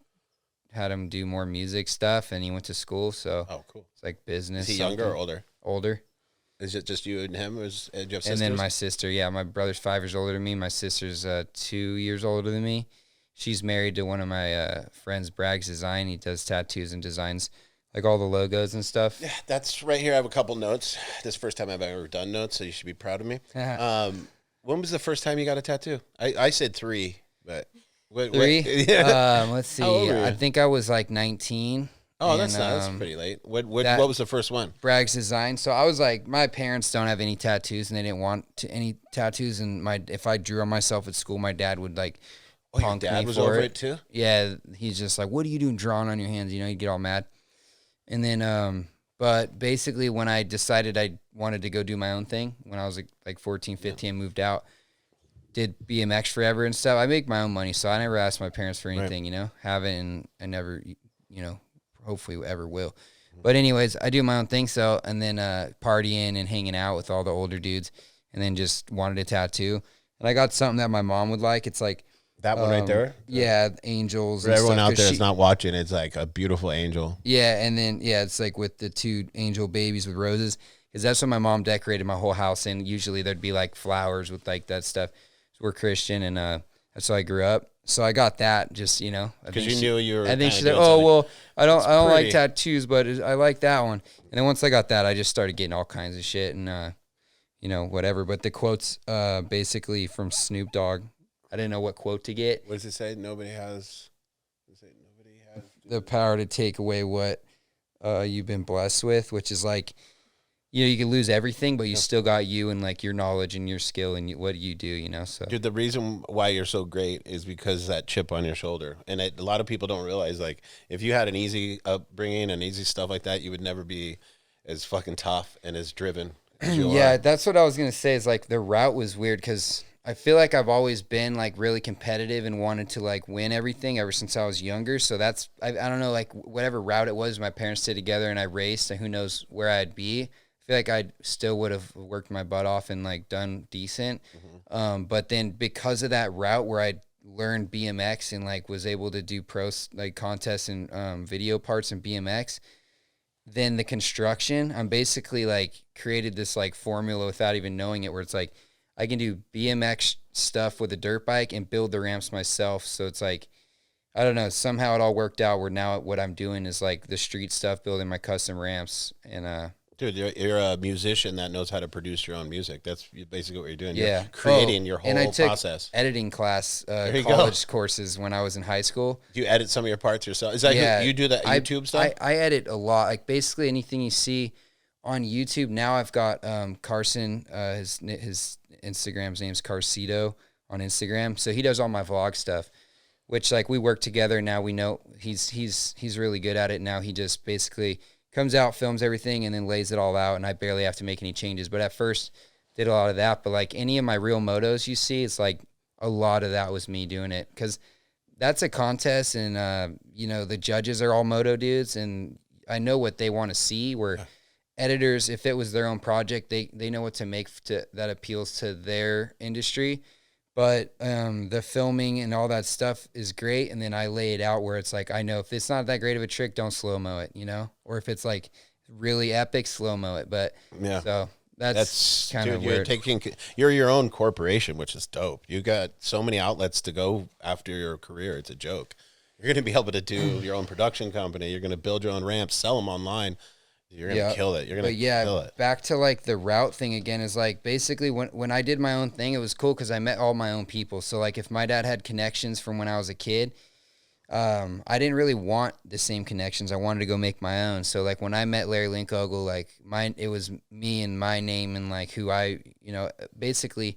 had him do more music stuff, and he went to school. So cool. It's like business. Is he younger or older? Older. Is it just you and him? Or do you have sisters? And then my sister. Yeah, my brother's 5 years older than me. My sister's 2 years older than me. She's married to one of my friends, Bragg's Design. He does tattoos and designs like all the logos and stuff. Yeah, that's right here. I have a couple notes. This is the first time I've ever done notes, so you should be proud of me. When was the first time you got a tattoo? I said 3, but... 3? Yeah. Let's see. I think I was like 19. Oh, that's pretty late. What was the first one? Bragg's Design. So I was like, my parents don't have any tattoos, and they didn't want any tattoos. And if I drew on myself at school, my dad would like Oh, your punked dad me was for over it too? Yeah, he's just like, what are you doing drawing on your hands? You know, he'd get all mad. And then, but basically when I decided I wanted to go do my own thing, when I was like 14, 15, I moved out, did BMX forever and stuff. I make my own money, so I never asked my parents for anything, you know, haven't, and I never, you know, hopefully ever will. But anyways, I do my own thing. So, and then partying and hanging out with all the older dudes, and then just wanted a tattoo. And I got something that my mom would like. It's like, That one right there? yeah, angels. For and everyone stuff, out 'cause there that's not watching, it's like a beautiful angel. yeah, and then it's like with the 2 angel babies with roses, because that's what my mom decorated my whole house in. Usually there'd be like flowers with like that stuff. So we're Christian, and that's how I grew up. So I got that, just, you know, Because you knew you were. I think she's kinda like, doing oh something. well, I don't like pretty. tattoos, but I like that one. And then once I got that, I just started getting all kinds of shit and you know, whatever. But the quotes basically from Snoop Dogg. I didn't know what quote to get. What does it say? Nobody has. Nobody has The power to take away what you've been blessed with, which is like, you know, you can lose everything, but you still got you and like your knowledge and your skill and what you do, you know. So Dude, the reason why you're so great is because of that chip on your shoulder. And a lot of people don't realize, like, if you had an easy upbringing and easy stuff like that, you would never be as fucking tough and as driven as you yeah, are. that's what I was gonna say. Is like the route was weird because I feel like I've always been like really competitive and wanted to like win everything ever since I was younger. So that's I don't know, like whatever route it was, my parents did together and I raced, and who knows where I'd be. I feel like I still would have worked my butt off and like done decent. But then because of that route where I learned BMX and like was able to do pro like contests and video parts in BMX, then the construction, I'm basically like created this like formula without even knowing it, where it's like I can do BMX stuff with a dirt bike and build the ramps myself. So it's like, I don't know, somehow it all worked out where now what I'm doing is like the street stuff, building my custom ramps. And Dude, you're a musician that knows how to produce your own music. That's basically what you're doing. yeah, You're creating your whole and I took process. editing class, you college courses when I was in high school. Do you edit some of your parts yourself? Is that Yeah, you do that YouTube stuff? I edit a lot. Like basically anything you see on YouTube. Now I've got Carson, his Instagram's name's Carcito on Instagram. So he does all my vlog stuff, which like we work together. Now we know he's really good at it. Now he just basically comes out, films everything, and then lays it all out, and I barely have to make any changes. But at first did a lot of that. But like any of my real motos you see, it's like a lot of that was me doing it, because that's a contest, and you know, the judges are all moto dudes, and I know what they want to see, where editors, if it was their own project, they know what to make that appeals to their industry. But the filming and all that stuff is great, and then I lay it out where it's like, I know if it's not that great of a trick, don't slow-mo it, you know? Or if it's like really epic, slow-mo it. But yeah. So that's kind of weird. You're your own corporation, which is dope. You got so many outlets to go after your career. It's a joke. You're going to be able to do your own production company. You're going to build your own ramps, sell them online. You're going to kill it. You're going to kill it. Back to like the route thing again is like basically when I did my own thing, it was cool because I met all my own people. So like if my dad had connections from when I was a kid, I didn't really want the same connections. I wanted to go make my own. So like when I met Larry Linkogle, like it was me and my name and like who I, you know, basically,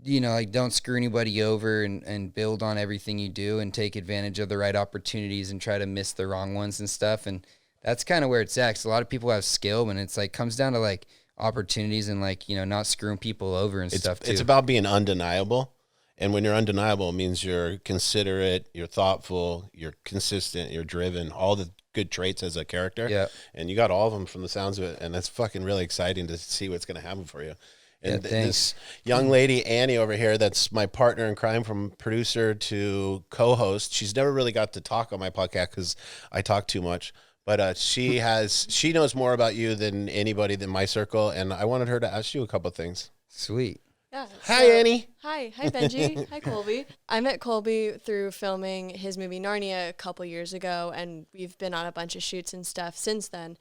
you know, like don't screw anybody over and build on everything you do and take advantage of the right opportunities and try to miss the wrong ones and stuff. And that's kind of where it's at. 'Cause a lot of people have skill, and it's like comes down to like opportunities and like, you know, not screwing people over and stuff too. It's about being undeniable. And when you're undeniable, it means you're considerate, you're thoughtful, you're consistent, you're driven, all the good traits as a character. Yeah. And you got all of them from the sounds of it. And that's fucking really exciting to see what's going to happen for you. And this young lady, Annie, over here, that's my partner in crime, from producer to co-host. She's never really got to talk on my podcast because I talk too much. But she knows more about you than anybody in my circle. And I wanted her to ask you a couple of things. Sweet. Yeah. Hi, Annie. Hi Benji. Hi, Colby. I met Colby through filming his movie Gnarnia a couple years ago, and we've been on a bunch of shoots and stuff since then.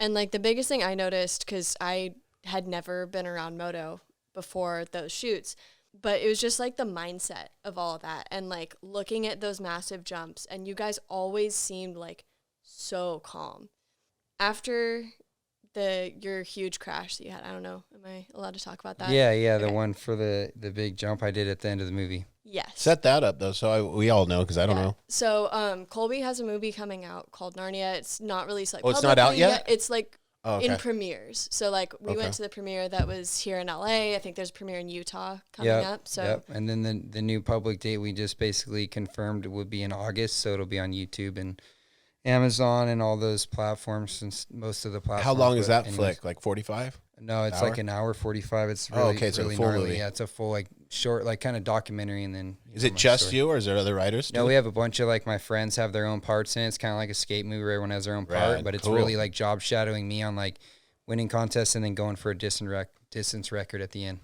And like the biggest thing I noticed, because I had never been around moto before those shoots, but it was just like the mindset of all of that, and like looking at those massive jumps, and you guys always seemed like so calm. After your huge crash that you had, I don't know, am I allowed to talk about that? Yeah, Okay. the one for the big jump I did at the end of the movie. Yes. Set that up though, so we all know, because I don't know. So Colby has a movie coming out called Gnarnia. It's not released like. Oh, it's not out publicly yet? It's like Oh, okay. in premieres. So like we Okay. went to the premiere that was here in LA. I think there's a premiere in Utah coming up. So and then the new public date we just basically confirmed would be in August, so it'll be on YouTube and Amazon and all those platforms, since most of the platforms. How long is but that anyways. flick? Like 45? No, it's Hour? like an hour 45. It's really, okay, so really full gnarly. movie. Yeah, it's a full like short, like kind of documentary, and then. Is it just you, or is there other writers? No, we have a bunch of like my friends have their own parts in it. It's kind of like a skate movie where everyone has their own part, Rad, but it's cool. really like job shadowing me on like winning contests and then going for a distance record at the end.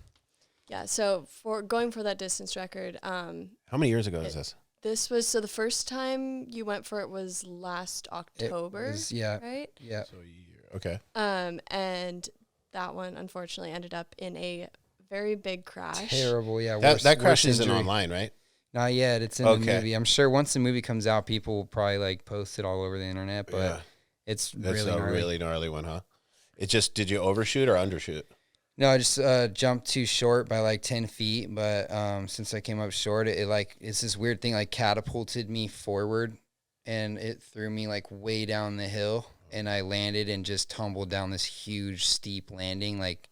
yeah. So for going for that distance record, How many years ago is this? this was the first time you went for it was last October. Right. Yeah. So a year. Okay. And that one unfortunately ended up in a very big crash. Terrible. Yeah. That crash worst isn't injury. online, right? Not yet. It's in the Okay. movie. I'm sure once the movie comes out, people will probably like post it all over the internet, but Yeah. it's That's really a gnarly. really gnarly one, huh? It just, did you overshoot or undershoot? No, I just jumped too short by like 10 feet. But since I came up short, it like, it's this weird thing, like catapulted me forward and it threw me like way down the hill. And I landed and just tumbled down this huge, steep landing. Like,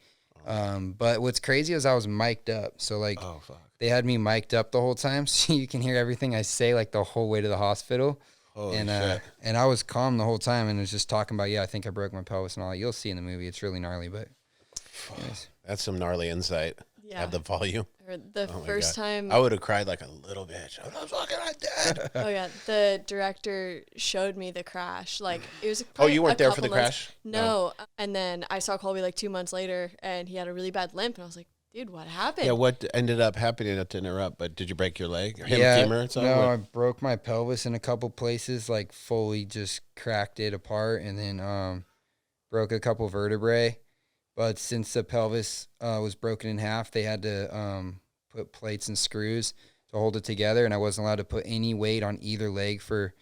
but what's crazy is I was mic'd up. So like Oh, fuck. they had me mic'd up the whole time. So you can hear everything I say like the whole way to the hospital. Holy and shit. and I was calm the whole time and was just talking about, I think I broke my pelvis and all that. You'll see in the movie. It's really gnarly, but anyways. That's some gnarly insight. Yeah. Have the volume. Or the Oh my first God. time. I would have cried like a little bitch. I'm fucking dead. Oh yeah, the director showed me the crash. Like it was. Oh, probably you weren't a there for the couple months- crash? No. And then I saw Colby like 2 months later, and he had a really bad limp, and I was like, "Dude, what happened?" Yeah, what ended up happening, not to interrupt, but did you break your leg? Or femur or something? No, I broke my pelvis in a couple places, like fully just cracked it apart, and then broke a couple vertebrae. But since the pelvis was broken in half, they had to put plates and screws to hold it together, and I wasn't allowed to put any weight on either leg for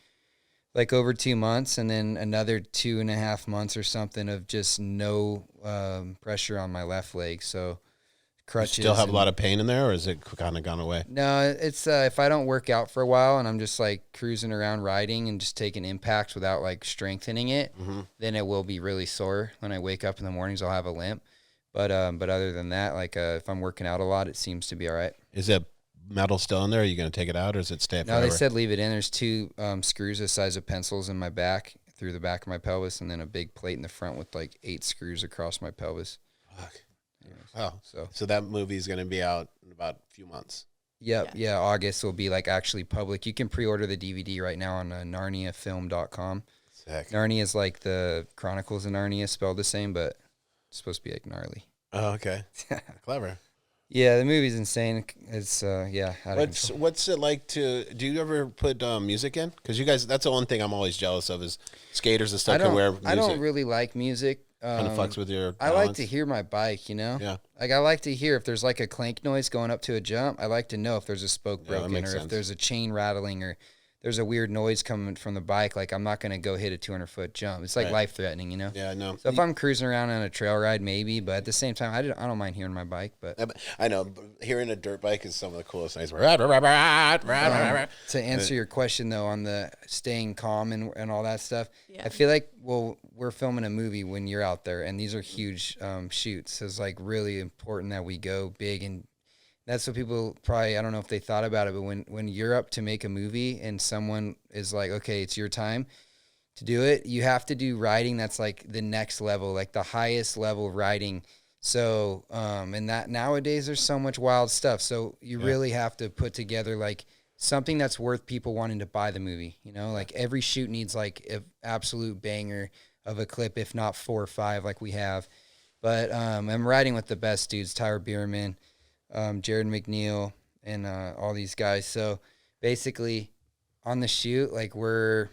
like over 2 months, and then another 2.5 months or something of just no pressure on my left leg. So crutches. You still have a lot of pain in there, or is it kind of gone away? No, it's if I don't work out for a while and I'm just like cruising around riding and just taking impacts without like strengthening it, then it will be really sore. When I wake up in the mornings, I'll have a limp. But other than that, like if I'm working out a lot, it seems to be all right. Is that metal still in there? Are you going to take it out, or does it stay No, forever? they said leave it in. There's 2 screws the size of pencils in my back through the back of my pelvis, and then a big plate in the front with like 8 screws across my pelvis. Fuck. Wow. So So that movie is going to be out in about a few months. Yep, yeah. August will be like actually public. You can pre-order the DVD right now on NarniaFilm.com. Sick. Gnarnia is like the Chronicles of Narnia spelled the same, but it's supposed to be like gnarly. Oh, okay. Clever. Yeah, the movie's insane. It's out of control. What's it like to? Do you ever put music in? Because you guys, that's the one thing I'm always jealous of is skaters and stuff can wear music. I don't really like music. Kind of fucks with your I like balance. to hear my bike, Yeah. Like I like to hear if there's like a clank noise going up to a jump. I like to know if there's a spoke Yeah, that broken makes or if sense. there's a chain rattling or there's a weird noise coming from the bike. Like I'm not going to go hit a 200-foot jump. It's like Right. life threatening, Yeah, no. So if I'm cruising around on a trail ride, maybe, but at the same time, I don't mind hearing my bike. But I know. But hearing a dirt bike is some of the coolest things. to answer your question though on the staying calm and all that stuff, Yeah. I feel like we're filming a movie when you're out there, and these are huge shoots. So it's like really important that we go big, and that's what people probably, I don't know if they thought about it, but when you're up to make a movie and someone is like, okay, it's your time to do it, you have to do riding that's like the next level, like the highest level riding. So, and that nowadays there's so much wild stuff. So you really have to put together like something that's worth people wanting to buy the movie. Like every shoot needs like an absolute banger of a clip, if not 4 or 5 like we have. But I'm riding with the best dudes, Tyler Bierman, Jared McNeil, and all these guys. So basically on the shoot, like we're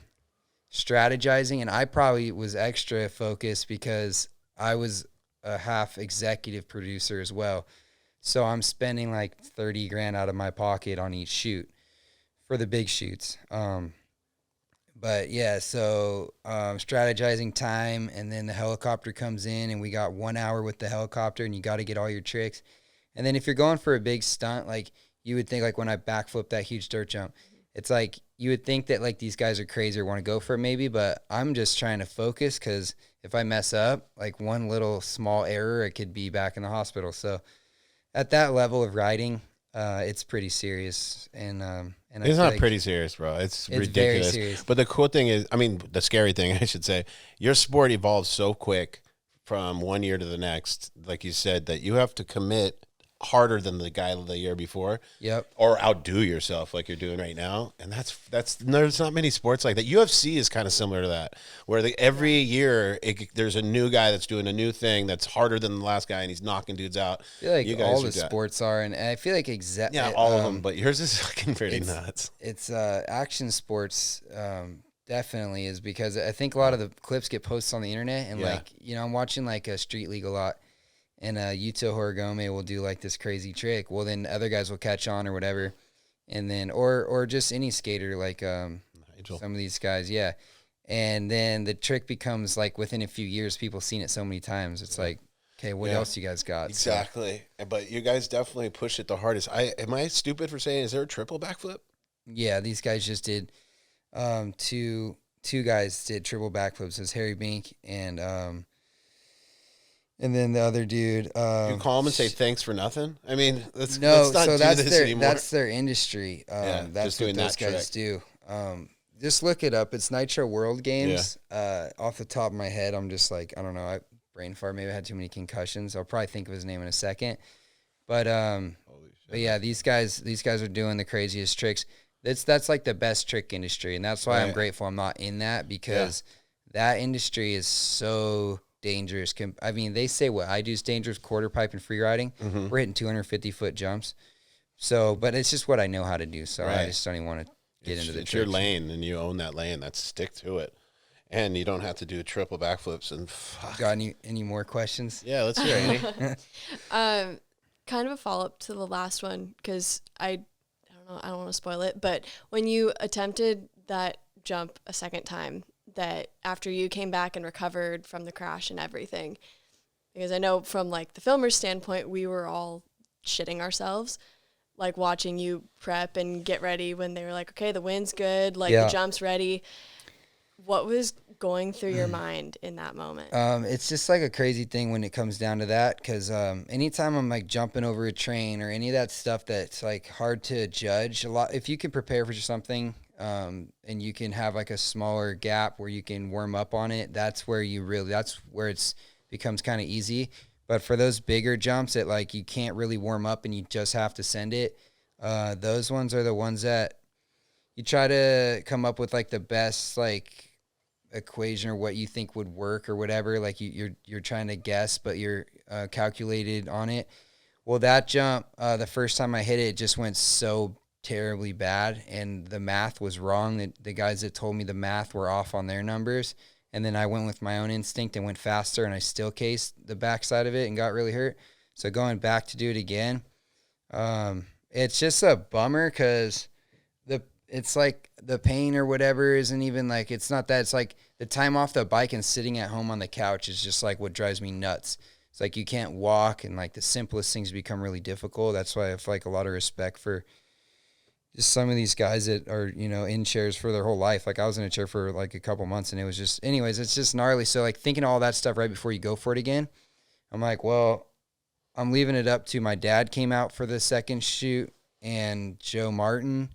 strategizing, and I probably was extra focused because I was a half executive producer as well. So I'm spending like 30 grand out of my pocket on each shoot for the big shoots. But yeah, so strategizing time, and then the helicopter comes in, and we got 1 hour with the helicopter, and you got to get all your tricks. And then if you're going for a big stunt, like you would think like when I backflipped that huge dirt jump, it's like you would think that like these guys are crazy or want to go for it maybe, but I'm just trying to focus because if I mess up, like one little small error, it could be back in the hospital. So at that level of riding, it's pretty serious. And it's not pretty serious, bro. It's ridiculous. Very serious. But the cool thing is, I mean, the scary thing, I should say, your sport evolves so quick from one year to the next, like you said, that you have to commit harder than the guy the year before. Yep. Or outdo yourself like you're doing right now. And that's there's not many sports like that. UFC is kind of similar to that, where every year there's a new guy that's doing a new thing that's harder than the last guy, and he's knocking dudes out. I feel like you guys all the sports are, and I feel like all of them, but yours is fucking pretty nuts. It's action sports definitely is, because I think a lot of the clips get posted on the internet, and like, you know, I'm watching like a Street League a lot. And Yuto Horigome will do like this crazy trick. Well, then other guys will catch on or whatever, and then or just any skater like some of these guys, yeah. And then the trick becomes like within a few years, people seen it so many times. It's like, okay, what else you guys got? Exactly. So, but you guys definitely push it the hardest. Am I stupid for saying, is there a triple backflip? Yeah, these guys just did. Two guys did triple backflips. It was Harry Bink and then the other dude. You call them and say thanks for nothing? I mean, let's not do this anymore. That's their industry. That's what those guys do. Just look it up. It's Nitro World Games. Off the top of my head, I'm just like, I don't know. Brain fart. Maybe I had too many concussions. I'll probably think of his name in a second. But yeah, these guys are doing the craziest tricks. That's like the best trick industry, and that's why I'm grateful I'm not in that, because that industry is so dangerous. I mean, they say what I do is dangerous, quarter pipe and free riding. Mm-hmm. We're hitting 250-foot jumps. So, but it's just what I know how to do. So I just don't even want to get into the It's your lane, and you own that lane. That's stick to it. And you don't have to do triple backflips. And fuck. Got any more questions? Yeah, let's hear it. Kind of a follow-up to the last one, because I don't know, I don't want to spoil it, but when you attempted that jump a second time, that after you came back and recovered from the crash and everything, because I know from like the filmer's standpoint, we were all shitting ourselves, like watching you prep and get ready when they were like, okay, the wind's good, like the jump's ready. What was going through your mind in that moment? It's just like a crazy thing when it comes down to that, because anytime I'm like jumping over a train or any of that stuff that's like hard to judge, a lot, if you can prepare for something, and you can have like a smaller gap where you can warm up on it, that's where it's becomes kind of easy. But for those bigger jumps that like you can't really warm up and you just have to send it, those ones are the ones that you try to come up with like the best like equation or what you think would work or whatever. Like you're trying to guess, but you're calculated on it. Well, that jump, the first time I hit it just went so terribly bad, and the math was wrong. The guys that told me the math were off on their numbers, and then I went with my own instinct and went faster, and I still cased the backside of it and got really hurt. So going back to do it again, it's just a bummer, because it's like the pain or whatever isn't even like, it's not that, it's like the time off the bike and sitting at home on the couch is just like what drives me nuts. It's like you can't walk, and like the simplest things become really difficult. That's why I have like a lot of respect for just some of these guys that are, you know, in chairs for their whole life. Like I was in a chair for like a couple months, and it was just, anyways, it's just gnarly. So like thinking all that stuff right before you go for it again, I'm like, well, I'm leaving it up to my dad came out for the second shoot, and Joe Martin,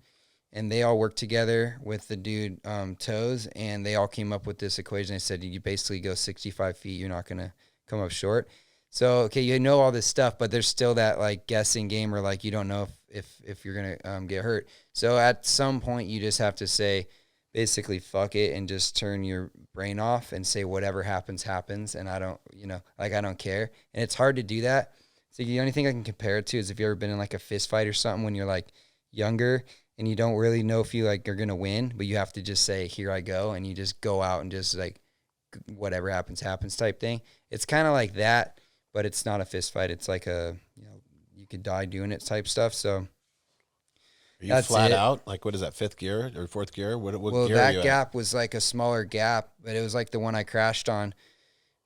and they all worked together with the dude Toes, and they all came up with this equation. They said, you basically go 65 feet, you're not going to come up short. So, okay, you know all this stuff, but there's still that like guessing game where like you don't know if you're going to get hurt. So at some point you just have to say basically fuck it and just turn your brain off and say whatever happens, happens. And I don't, you know, like I don't care. And it's hard to do that. So the only thing I can compare it to is if you've ever been in like a fist fight or something when you're like younger and you don't really know if you like are going to win, but you have to just say, here I go. And you just go out and just like whatever happens, happens type thing. It's kind of like that. But it's not a fist fight. It's like a, you know, you could die doing it type stuff. So are you flat out? Like, what is that, fifth gear or fourth gear? What well, gear that gap was like a smaller gap, but it was like the one I crashed on.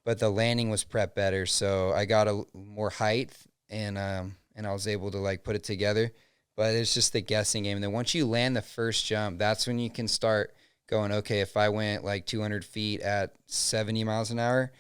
But the landing was prepped better, so I got a more height, and I was able to like put it together. but it's just the guessing game. And then once you land the first jump, that's when you can start going, okay, if I went like 200 feet at 70 miles an hour,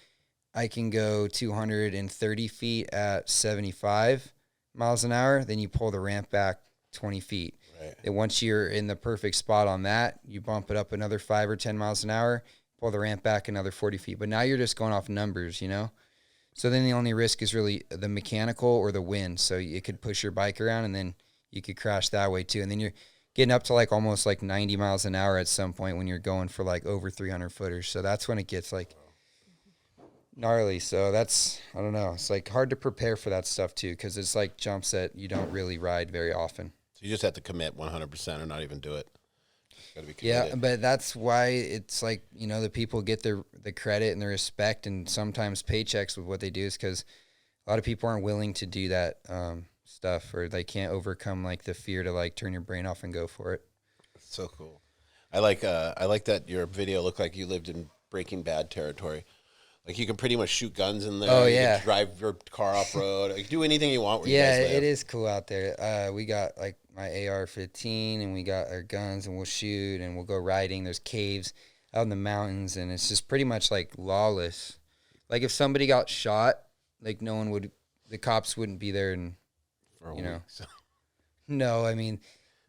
I can go 230 feet at 75 miles an hour. Then you pull the ramp back 20 feet. Right. And once you're in the perfect spot on that, you bump it up another 5 or 10 miles an hour, pull the ramp back another 40 feet. But now you're just going off numbers, you know? So then the only risk is really the mechanical or the wind. So it could push your bike around and then you could crash that way too. And then you're getting up to like almost like 90 miles an hour at some point when you're going for like over 300 footers. So that's when it gets like gnarly. So that's, I don't know. It's like hard to prepare for that stuff too, because it's like jumps that you don't really ride very often. So you just have to commit 100% or not even do it. Gotta be committed. Yeah, but that's why it's like, you know, the people get the credit and the respect and sometimes paychecks with what they do is because a lot of people aren't willing to do that stuff, or they can't overcome like the fear to like turn your brain off and go for it. That's so cool. I like that your video looked like you lived in Breaking Bad territory. Like you can pretty much shoot guns in there. Oh, you yeah. can drive your car off road. You can do anything you want where Yeah, you guys live. it is cool out there. We got like my AR-15 and we got our guns and we'll shoot and we'll go riding. There's caves out in the mountains and it's just pretty much like lawless. Like if somebody got shot, like the cops wouldn't be there and, For a you know. week, so. No, I mean,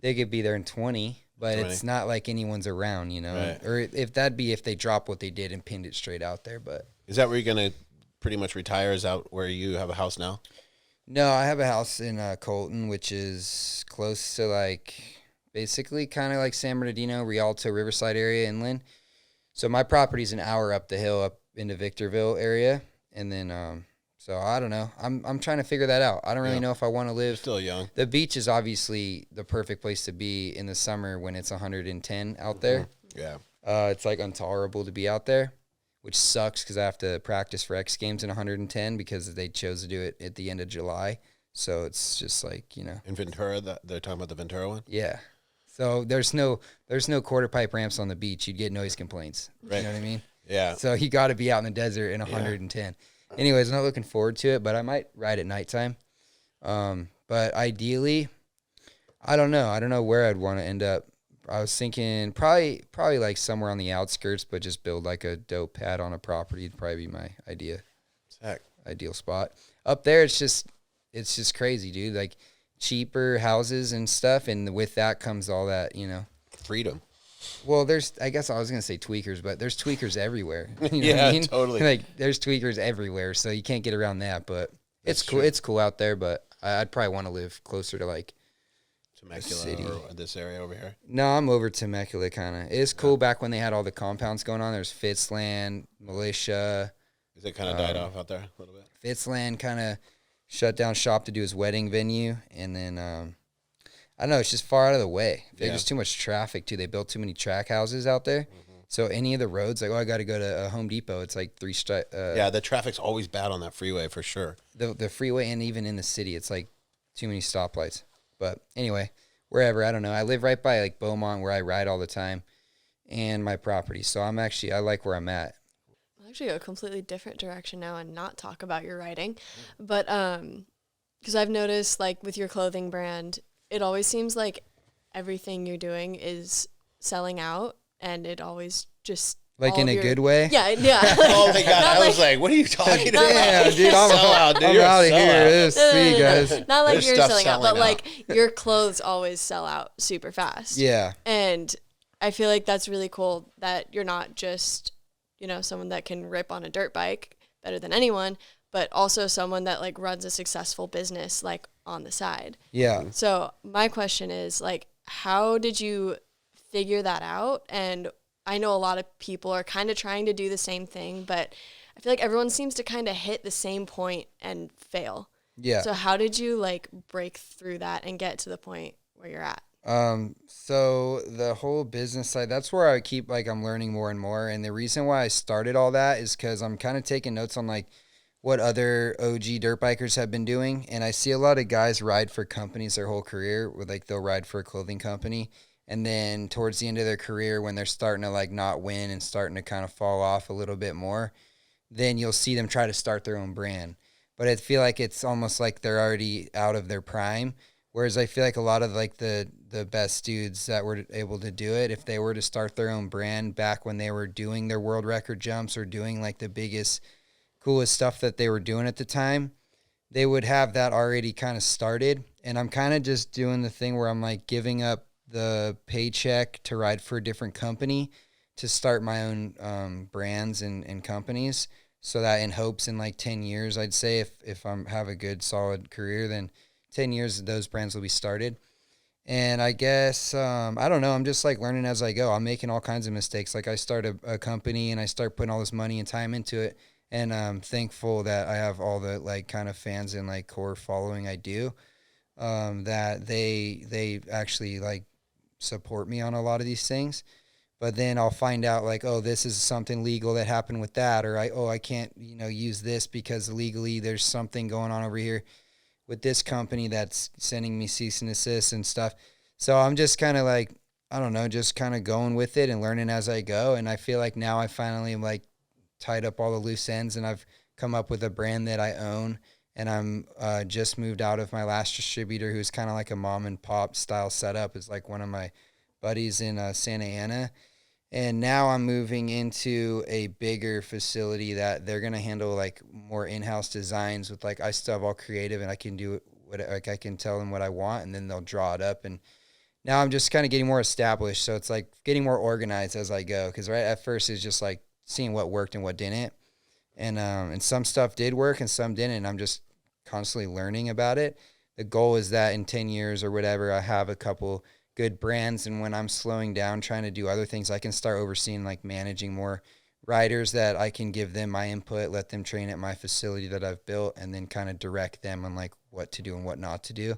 they could be there in 20, but 20. it's not like anyone's around, you know. Right. Or if they drop what they did and pinned it straight out there, but. Is that where you're going to pretty much retire? Is out where you have a house now? No, I have a house in Colton, which is close to like basically kind of like San Bernardino, Rialto, Riverside area inland. So my property's an hour up the hill up into Victorville area. And then, so I don't know. I'm trying to figure that out. I don't really know if I want to live. Still young. The beach is obviously the perfect place to be in the summer when it's 110 out there. Yeah. It's like intolerable to be out there, which sucks because I have to practice for X Games in 110 because they chose to do it at the end of July. So it's just like, you know. In Ventura, they're talking about the Ventura one? Yeah. So there's no quarter pipe ramps on the beach. You'd get noise complaints. Right. You know what I mean? Yeah. So you got to be out in the desert in 110. Anyways, I'm not looking forward to it, but I might ride at nighttime. But ideally, I don't know. I don't know where I'd want to end up. I was thinking probably like somewhere on the outskirts, but just build like a dope pad on a property would probably be my ideal spot. Up there, it's just crazy, dude. Like cheaper houses and stuff, and with that comes all that, you know. Freedom. Well, I guess I was gonna say tweakers, but there's tweakers everywhere. You know Yeah, what I mean? totally. Like there's tweakers everywhere, so you can't get around that. But it's cool. true. It's cool out there, but I'd probably want to live closer to like. Temecula city. or this area over here. No, I'm over Temecula kind of. It was cool back when they had all the compounds going on. There's Fitzland, Militia. Is it kind of died off out there a little bit? Fitzland kind of shut down shop to do his wedding venue. And then, I don't know, it's just far out of the way. There's just too much traffic, too. They built too many track houses out there. Mm-hmm. So any of the roads, like, I got to go to Home Depot. It's like yeah, the traffic's always bad on that freeway for sure. The freeway and even in the city, it's like too many stoplights. But anyway, wherever, I don't know. I live right by like Beaumont where I ride all the time and my property. So I like where I'm at. I'll actually go a completely different direction now and not talk about your writing. But because I've noticed like with your clothing brand, it always seems like everything you're doing is selling out and it always just like in a good way? Yeah, yeah. Oh my God, I was like, what are you talking about? Yeah, dude, I'm out, dude. I'm You're a out of here. sellout. See you guys. Not like There's you're stuff selling out, but selling out. like your clothes always sell out super fast. Yeah. And I feel like that's really cool that you're not just, you know, someone that can rip on a dirt bike better than anyone, but also someone that like runs a successful business like on the side. Yeah. So my question is like, how did you figure that out? And I know a lot of people are kind of trying to do the same thing, but I feel like everyone seems to kind of hit the same point and fail. Yeah. So how did you like break through that and get to the point where you're at? So the whole business side, that's where I keep like, I'm learning more and more. And the reason why I started all that is because I'm kind of taking notes on like what other OG dirt bikers have been doing. And I see a lot of guys ride for companies their whole career where like they'll ride for a clothing company. And then towards the end of their career, when they're starting to like not win and starting to kind of fall off a little bit more, then you'll see them try to start their own brand. But I feel like it's almost like they're already out of their prime Whereas I feel like a lot of like the best dudes that were able to do it, if they were to start their own brand back when they were doing their world record jumps or doing like the biggest, coolest stuff that they were doing at the time, they would have that already kind of started. And I'm kind of just doing the thing where I'm like giving up the paycheck to ride for a different company to start my own brands and companies, so that in hopes in like 10 years, I'd say if I'm have a good solid career, then 10 years those brands will be started. And I guess, I don't know, I'm just like learning as I go. I'm making all kinds of mistakes. Like I start a company and I start putting all this money and time into it. And I'm thankful that I have all the like kind of fans and like core following I do, that they actually like support me on a lot of these things. But then I'll find out like, oh, this is something legal that happened with that. Or I can't, use this because legally there's something going on over here with this company that's sending me cease and desist and stuff. So I'm just kind of like, I don't know, just kind of going with it and learning as I go. And I feel like now I finally am like tied up all the loose ends and I've come up with a brand that I own. And I'm just moved out of my last distributor, who's kind of like a mom and pop style setup. Is like one of my buddies in Santa Ana. And now I'm moving into a bigger facility that they're going to handle like more in-house designs with like, I still have all creative and I can do what, like I can tell them what I want and then they'll draw it up. And now I'm just kind of getting more established. So it's like getting more organized as I go. Cause right at first it's just like seeing what worked and what didn't. And some stuff did work and some didn't. And I'm just constantly learning about it. The goal is that in 10 years or whatever, I have a couple good brands, and when I'm slowing down trying to do other things, I can start overseeing like managing more riders that I can give them my input, let them train at my facility that I've built, and then kind of direct them on like what to do and what not to do.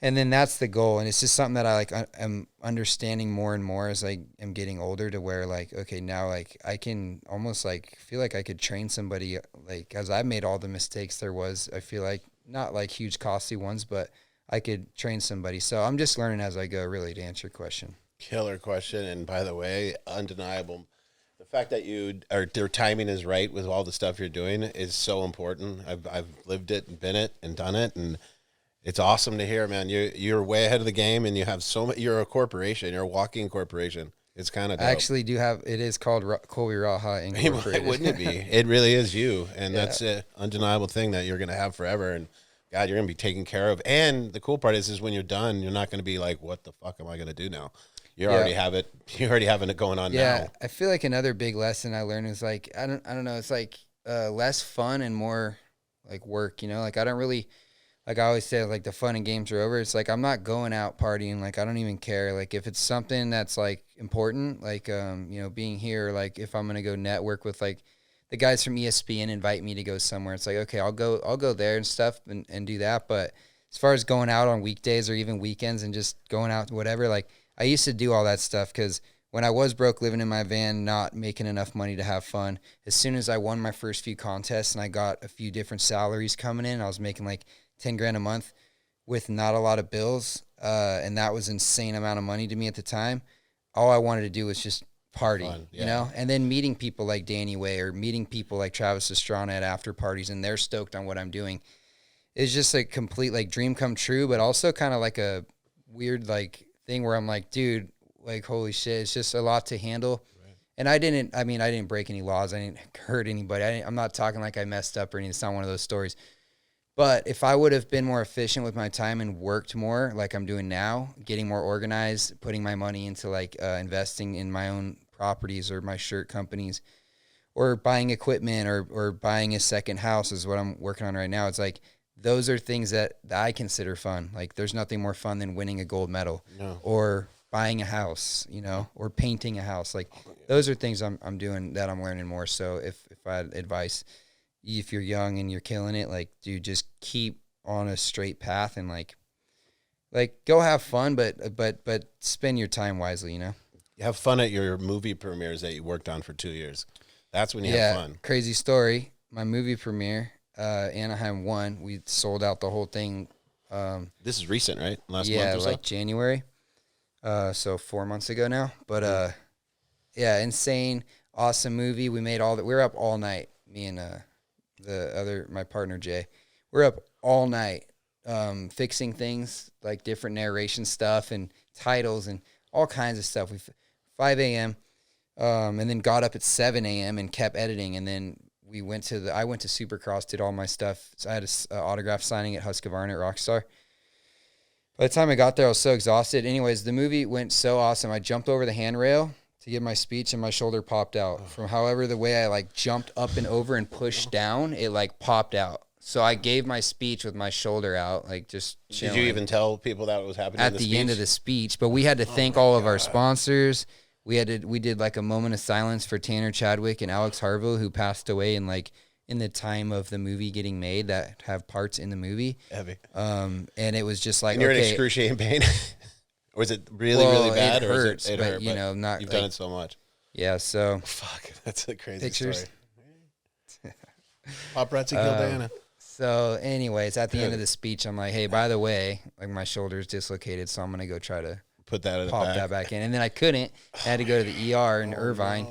And then that's the goal. And it's just something that I like am understanding more and more as I am getting older, to where like, okay, now like I can almost like feel like I could train somebody, like, as I've made all the mistakes there was, I feel like not like huge costly ones, but I could train somebody. So I'm just learning as I go, really, to answer your question. Killer question. And by the way, undeniable. The fact that their timing is right with all the stuff you're doing is so important. I've lived it and been it and done it. And it's awesome to hear, man. You're way ahead of the game, and you have you're a corporation. You're a walking corporation. It's kind of dope. I actually do have, it is called Colby Raha Incorporated. Wouldn't it be? It really is you. And that's an undeniable thing that you're going to have forever. And God, you're going to be taken care of. And the cool part is when you're done, you're not going to be like, what the fuck am I going to do now? You already have it. You're already having it going on now. Yeah, I feel like another big lesson I learned is like, I don't know. It's like less fun and more like work, like I don't really, like I always say, like the fun and games are over. It's like, I'm not going out partying. Like, I don't even care. Like if it's something that's like important, like, being here, like if I'm going to go network with like the guys from ESPN invite me to go somewhere, it's like, okay, I'll go there and stuff and do that. But as far as going out on weekdays or even weekends and just going out, whatever, like I used to do all that stuff because when I was broke, living in my van, not making enough money to have fun, as soon as I won my first few contests and I got a few different salaries coming in, I was making like 10 grand a month with not a lot of bills. And that was insane amount of money to me at the time. All I wanted to do was just party, and then meeting people like Danny Way or meeting people like Travis Estrana at after parties, and they're stoked on what I'm doing. It's just a complete like dream come true, but also kind of like a weird like thing where I'm like, dude, like, holy shit, it's just a lot to handle. Right. And I didn't break any laws. I didn't hurt anybody. I'm not talking like I messed up or anything. It's not one of those stories. But if I would have been more efficient with my time and worked more like I'm doing now, getting more organized, putting my money into like investing in my own properties or my shirt companies or buying equipment or buying a second house is what I'm working on right now. It's like, those are things that I consider fun. Like there's nothing more fun than winning a gold medal or buying a house, or painting a house. Like those are things I'm doing that I'm learning more. So if I had advice, if you're young and you're killing it, like, dude, just keep on a straight path and like go have fun, but spend your time wisely, You have fun at your movie premieres that you worked on for 2 years. That's when you have fun. Crazy story. My movie premiere, Anaheim 1, we sold out the whole thing. This is recent, right? Last month or so? Like January. So 4 months ago now. But insane, awesome movie. We made all that. We were up all night. Me and my partner Jay. We're up all night fixing things like different narration stuff and titles and all kinds of stuff. 5 a.m. And then got up at 7 a.m. and kept editing. And then I went to Supercross, did all my stuff. So I had an autograph signing at Husqvarna at Rockstar. By the time I got there, I was so exhausted. Anyways, the movie went so awesome. I jumped over the handrail to give my speech, and my shoulder popped out. From however the way I like jumped up and over and pushed down, it like popped out. So I gave my speech with my shoulder out, like just chilling. Did you even tell people that was happening at the end of the speech? But we had to thank all of our sponsors. We did like a moment of silence for Tanner Chadwick and Alex Harville, who passed away in the time of the movie getting made, that have parts in the movie. Heavy. And it was just like, and you're in excruciating pain. Or is it really bad? It hurts, it but hurt, you know, not. You've done it so much. Yeah. So. Fuck, that's a crazy pictures. story. Paparazzi killed Diana. So, anyways, at the end of the speech, I'm like, hey, by the way, like my shoulder's dislocated, so I'm gonna go try to put that pop that back in, and then I couldn't. I had to go to the ER in Irvine.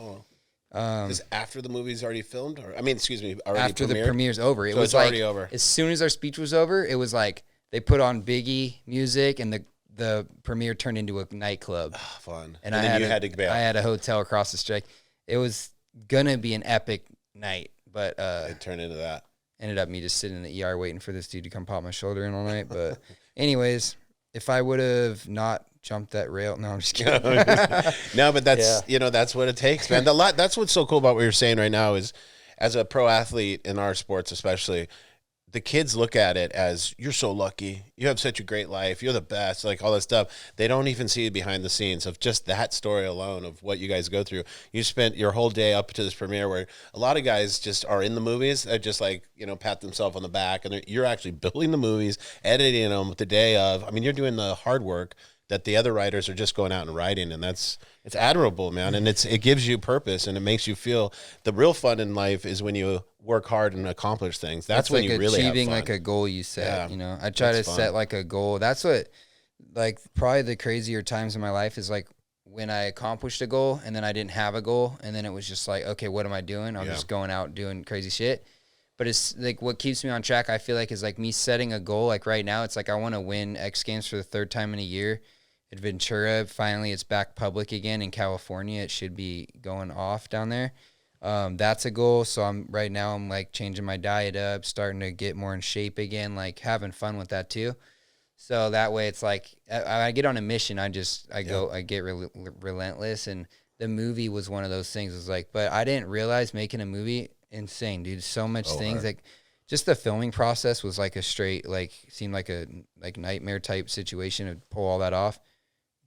No. Is after the movie's already filmed, or already after premiered? the premiere's over. It So was it's like already over. As soon as our speech was over, it was like they put on Biggie music, and the premiere turned into a nightclub. Oh, fun. And then you had to bail. I had a hotel across the street. It was gonna be an epic night, but it turned into that. Ended up me just sitting in the ER waiting for this dude to come pop my shoulder in all night. But anyways, if I would have not jumped that rail, no, I'm just kidding. No, but that's that's what it takes, man. That's what's so cool about what you're saying right now is, as a pro athlete in our sports, especially, the kids look at it as, you're so lucky. You have such a great life. You're the best, like all that stuff. They don't even see behind the scenes of just that story alone of what you guys go through. You spent your whole day up to this premiere where a lot of guys just are in the movies that just like, pat themselves on the back, and you're actually building the movies, editing them the day of. I mean, you're doing the hard work that the other writers are just going out and writing, and it's admirable, man. And it gives you purpose, and it makes you feel the real fun in life is when you work hard and accomplish things. That's when like you really have achieving fun. like a goal you set. Yeah, I try to fun. set like a goal. That's what, like, probably the crazier times in my life is like when I accomplished a goal and then I didn't have a goal, and then it was just like, okay, what am I doing? I'm just going out doing crazy shit. But it's like what keeps me on track, I feel like, is like me setting a goal. Like right now, it's like I want to win X Games for the third time in a year. At Ventura, finally, it's back public again in California. It should be going off down there. That's a goal. So I'm like changing my diet up, starting to get more in shape again, like having fun with that too. So that way it's like I get on a mission. I get relentless. And the movie was one of those things. It's like, but I didn't realize making a movie, insane, dude. So much things hard. Like just the filming process was like a straight, like seemed like a nightmare type situation to pull all that off.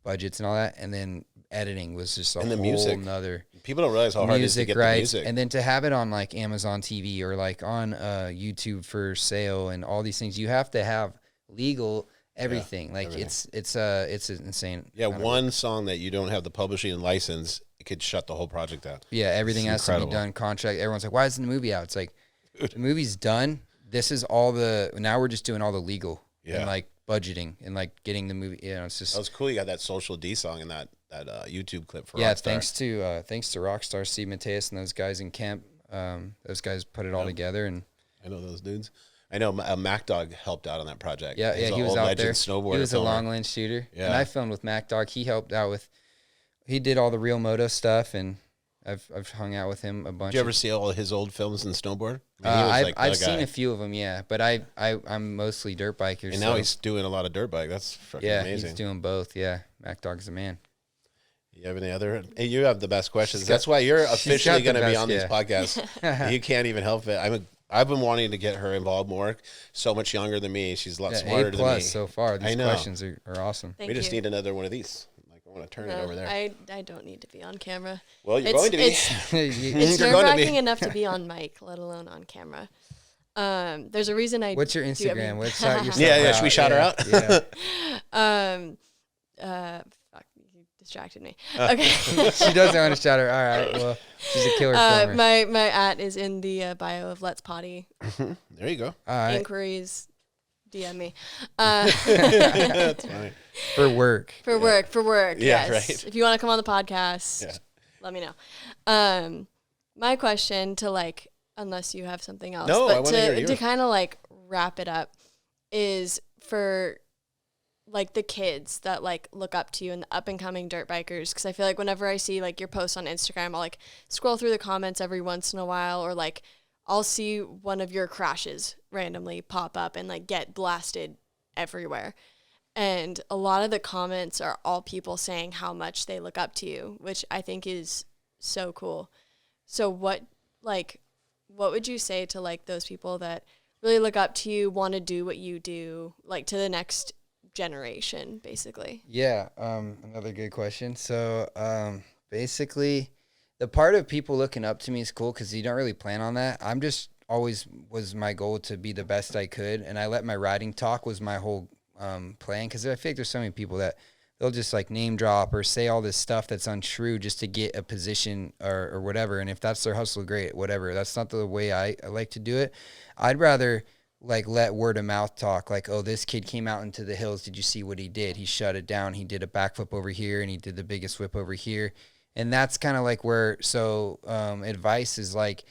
Budgets and all that, and then editing was just a whole nother. People don't realize how hard it is to get the music, and then to have it on like Amazon TV or like on YouTube for sale and all these things. You have to have legal everything. It's insane. Yeah, one song that you don't have the publishing and license, it could shut the whole project down. Yeah, everything has to be done. Contract. Everyone's like, why isn't the movie out? It's like, the movie's done. This is all now we're just doing all the legal and like budgeting and like getting the movie. It's just. That was cool. You got that Social D song in that YouTube clip for Rockstar. Thanks to Rockstar, Steve Mateus and those guys in Kemp. Those guys put it all together, and I know those dudes. I know Mac Dog helped out on that project. Yeah, he was out there. He was a long lens shooter, and I filmed with Mac Dog. He helped out with. He did all the real moto stuff, and I've hung out with him a bunch. Did you ever see all of his old films in snowboard? I've seen a few of them, yeah, but I'm mostly dirt biker. And now he's doing a lot of dirt bike. That's fucking amazing. Yeah, he's doing both. Yeah, Mac Dog's the man. You have any other? Hey, you have the best questions. That's why you're officially going to be on these podcasts. You can't even help it. I've been wanting to get her involved more. So much younger than me. She's a lot smarter than me. So far. These questions are awesome. Thank we just you. need another one of these. I want to turn it over there. I don't need to be on camera. Well, you're going to be. It's nerve-wracking enough to be on mic, let alone on camera. There's a reason I. What's your Instagram? What's shout yourself Yeah. Should we shout her out? Yeah. Fuck, you distracted me. Okay. She doesn't want to shout her. All right. Well, she's a killer filmer. My @ is in the bio of Let's Poddy. There you go. All right. Inquiries, DM me. That's fine. For work. For work. Yeah, yes. right. If you want to come on the podcast, let me know. My question to unless you have something else, no, but I want to hear yours. to kind of wrap it up is for like the kids that like look up to you and the up and coming dirt bikers? Because I feel like whenever I see like your posts on Instagram, I'll like scroll through the comments every once in a while, or like I'll see one of your crashes randomly pop up and like get blasted everywhere. And a lot of the comments are all people saying how much they look up to you, which I think is so cool. So what would you say to like those people that really look up to you, want to do what you do, like to the next generation, basically? Yeah, another good question. So basically, the part of people looking up to me is cool because you don't really plan on that. I'm just always was my goal to be the best I could, and I let my riding talk was my whole plan, because I feel like there's so many people that they'll just like name drop or say all this stuff that's untrue just to get a position or whatever. And if that's their hustle, great, whatever. That's not the way I like to do it. I'd rather like let word of mouth talk, like, oh, this kid came out into the hills. Did you see what he did? He shut it down. He did a backflip over here and he did the biggest whip over here. And that's kind of like where, so advice is like,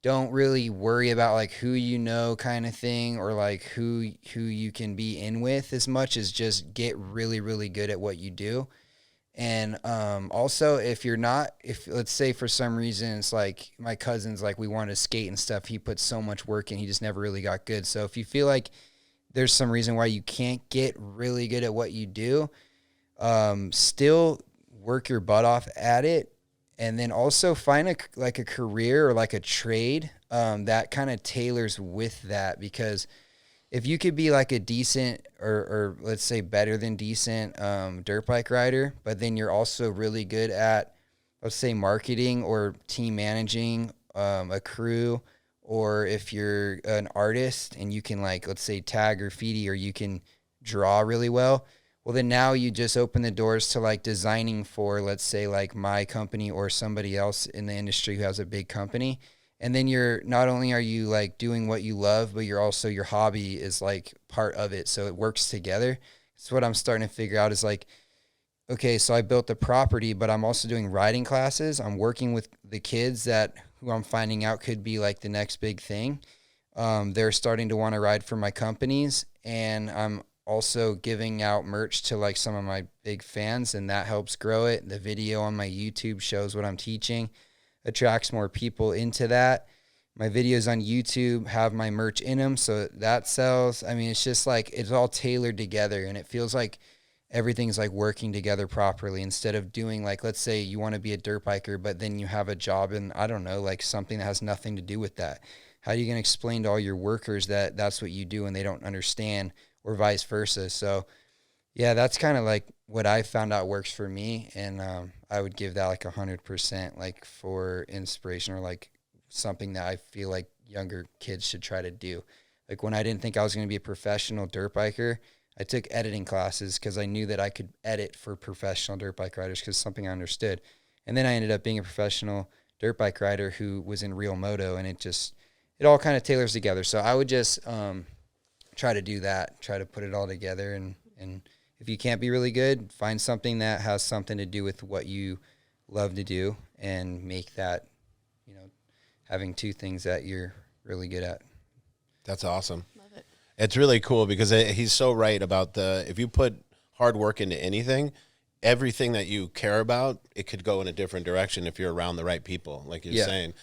don't really worry about like who you know kind of thing, or like who you can be in with, as much as just get really, really good at what you do. And also, if let's say for some reason it's like my cousin's like, we want to skate and stuff, he put so much work in, he just never really got good. So if you feel like there's some reason why you can't get really good at what you do, still work your butt off at it. And then also find a career or like a trade that kind of tailors with that. Because if you could be like a decent or let's say better than decent dirt bike rider, but then you're also really good at, let's say, marketing or team managing a crew, or if you're an artist and you can like, let's say, tag graffiti, or you can draw really well, well, then now you just open the doors to like designing for, let's say, like my company or somebody else in the industry who has a big company. And then you're, not only are you like doing what you love, but you're also, your hobby is like part of it. So it works together. So what I'm starting to figure out is like, okay, so I built the property, but I'm also doing riding classes. I'm working with the kids who I'm finding out could be like the next big thing. They're starting to want to ride for my companies, and I'm also giving out merch to like some of my big fans, and that helps grow it. The video on my YouTube shows what I'm teaching, attracts more people into that. My videos on YouTube have my merch in them, so that sells. I mean, it's just like, it's all tailored together, and it feels like everything's like working together properly, instead of doing like, let's say you want to be a dirt biker, but then you have a job and I don't know, like something that has nothing to do with that. How are you going to explain to all your workers that that's what you do and they don't understand, or vice versa? So yeah, that's kind of like what I found out works for me. And I would give that like 100% like for inspiration, or like something that I feel like younger kids should try to do. Like when I didn't think I was going to be a professional dirt biker, I took editing classes because I knew that I could edit for professional dirt bike riders, because something I understood. And then I ended up being a professional dirt bike rider who was in real moto, and it all kind of tailors together. So I would just try to do that, try to put it all together. And if you can't be really good, find something that has something to do with what you love to do, and make that, having two things that you're really good at. That's awesome. Love it. It's really cool because he's so right about if you put hard work into anything, everything that you care about, it could go in a different direction if you're around the right people, like you're saying.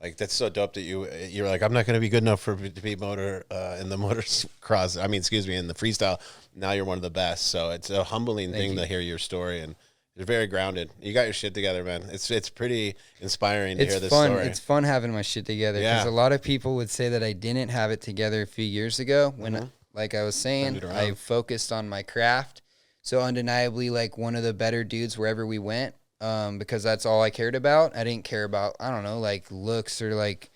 Like, that's so dope that you're like, I'm not going to be good enough to be in the motocross. In the freestyle. Now you're one of the best. So it's a humbling thing to hear your story, and you're very grounded. You got your shit together, man. It's pretty inspiring to hear this story. It's fun having my shit together, because a lot of people would say that I didn't have it together a few years ago when, like I was saying, I focused on my craft. So undeniably, like one of the better dudes wherever we went. Because that's all I cared about. I didn't care about, I don't know, like looks or like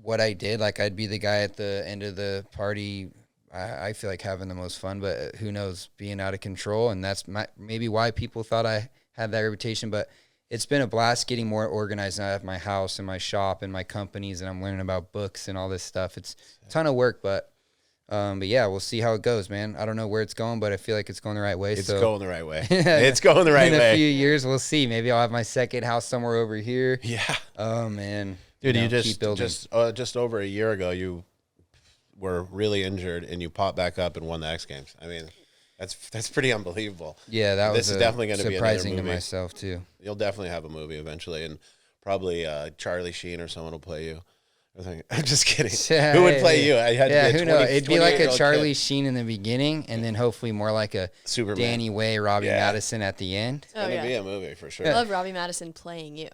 what I did. Like I'd be the guy at the end of the party. I feel like having the most fun, but who knows, being out of control. And that's maybe why people thought I had that reputation. But it's been a blast getting more organized now at my house and my shop and my companies, and I'm learning about books and all this stuff. It's a ton of work, but yeah, we'll see how it goes, man. I don't know where it's going, but I feel like it's going the right way. It's going the right way. It's going the right way. In a few years, we'll see. Maybe I'll have my second house somewhere over here. Yeah. Oh man, dude, keep building. just over a year ago, you were really injured and you popped back up and won the X Games. I mean, that's pretty unbelievable. Yeah, that This was is definitely going to be another surprising to movie. myself too. You'll definitely have a movie eventually, and probably Charlie Sheen or someone will play you. I'm just kidding. Who would play you? I had to be who knows? It'd be like a 28-year-old Charlie kid. Sheen in the beginning, and then hopefully more like a Superman. Danny Way, Robbie Yeah. Madison at the end. It's gonna be a movie for sure. I love Robbie Madison playing you.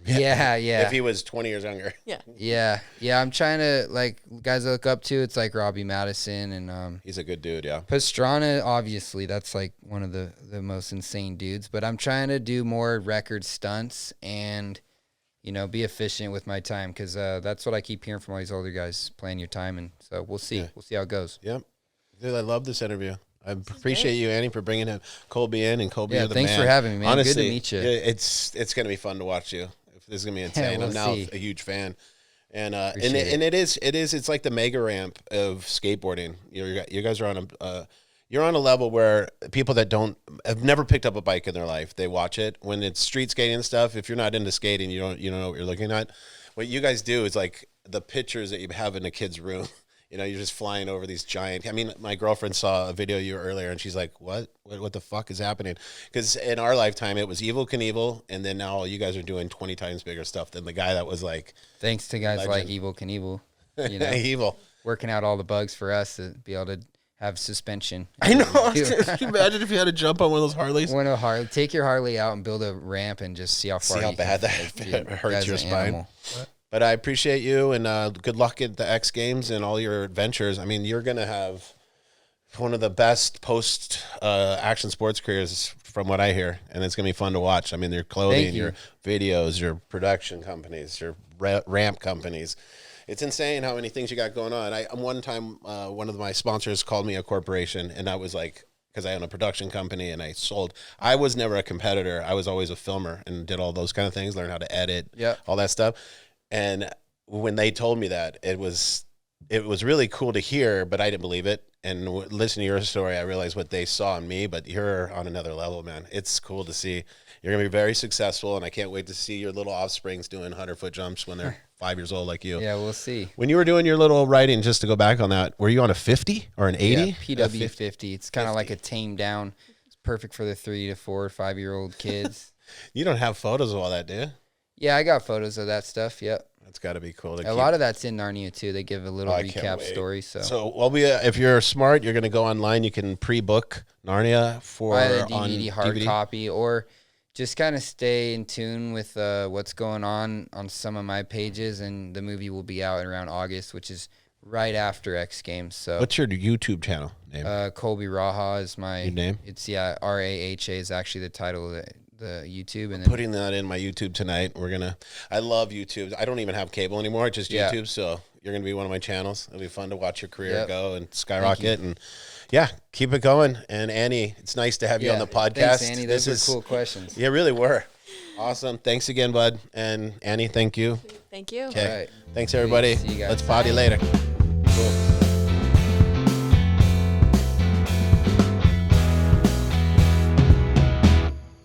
Yeah. If he was 20 years younger. Yeah. Yeah. I'm trying to like guys I look up to. It's like Robbie Madison and He's a good dude, yeah. Pastrana. Obviously, that's like one of the most insane dudes. But I'm trying to do more record stunts and be efficient with my time because that's what I keep hearing from all these older guys. Plan your time, and so we'll see. Yeah. We'll see how it goes. Yep. Dude, I love this interview. I appreciate you, Annie, for bringing Colby in, and Colby, Yeah, you're the thanks man. for having me, man. Honestly, Good to meet you. It's going to be fun to watch you. This is going to be insane. we'll I'm now see. a huge fan. And Appreciate it's like the mega ramp of skateboarding. You guys are on you're on a level where people that have never picked up a bike in their life, they watch it. When it's street skating and stuff, if you're not into skating, you don't know what you're looking at. What you guys do is like the pictures that you have in a kid's room. You're just flying over these giant. I mean, my girlfriend saw a video of you earlier, and she's like, "What the fuck is happening?" Because in our lifetime, it was Evel Knievel, and then now you guys are doing 20 times bigger stuff than the guy that was like. Thanks to guys like Legend. Evel Knievel, Evil. working out all the bugs for us to be able to have suspension. I know. Can you imagine if you had to jump on one of those Harleys? Take your Harley out and build a ramp and just see how far. See how you bad can, that hurts guy's your an spine. animal. But I appreciate you, and good luck at the X Games and all your adventures. I mean, you're going to have one of the best post-action sports careers from what I hear, and it's going to be fun to watch. I mean, your clothing, Thank you. your videos, your production companies, your ramp companies. It's insane how many things you got going on. One time, one of my sponsors called me a corporation, and I was like, because I own a production company and I sold. I was never a competitor. I was always a filmer and did all those kind of things, learned how to edit, all that stuff. And when they told me that, it was really cool to hear, but I didn't believe it. And listening to your story, I realized what they saw in me, but you're on another level, man. It's cool to see. You're going to be very successful, and I can't wait to see your little offsprings doing 100-foot jumps when they're 5 years old like you. Yeah, we'll see. When you were doing your little riding, just to go back on that, were you on a 50 or an 80? Yeah, PW 50. It's kind of like a tamed down. It's perfect for the 3 to 4 or 5 year old kids. You don't have photos of all that, do you? Yeah, I got photos of that stuff. Yep. That's got to be cool. A lot of that's in Gnarnia too. They give a little I can't recap wait. story. So if you're smart, you're going to go online. You can pre-book Gnarnia for buy the on DVD hard DVD. copy, or just kind of stay in tune with what's going on some of my pages. And the movie will be out around August, which is right after X Games. So What's your YouTube channel name? Colby Raha is my Your name? It's Raha is actually the title of the YouTube, and then Putting that in my YouTube tonight. I love YouTube. I don't even have cable anymore, just YouTube. So you're going to be one of my channels. It'll be fun to watch your career go and skyrocket. And keep it going. And Annie, it's nice to have you on the podcast. Thanks, Annie. Those are cool questions. Yeah, really were. Awesome. Thanks again, bud. And Annie, thank you. Thank you. Okay. All right. Thanks, everybody. See you guys. Let's potty later.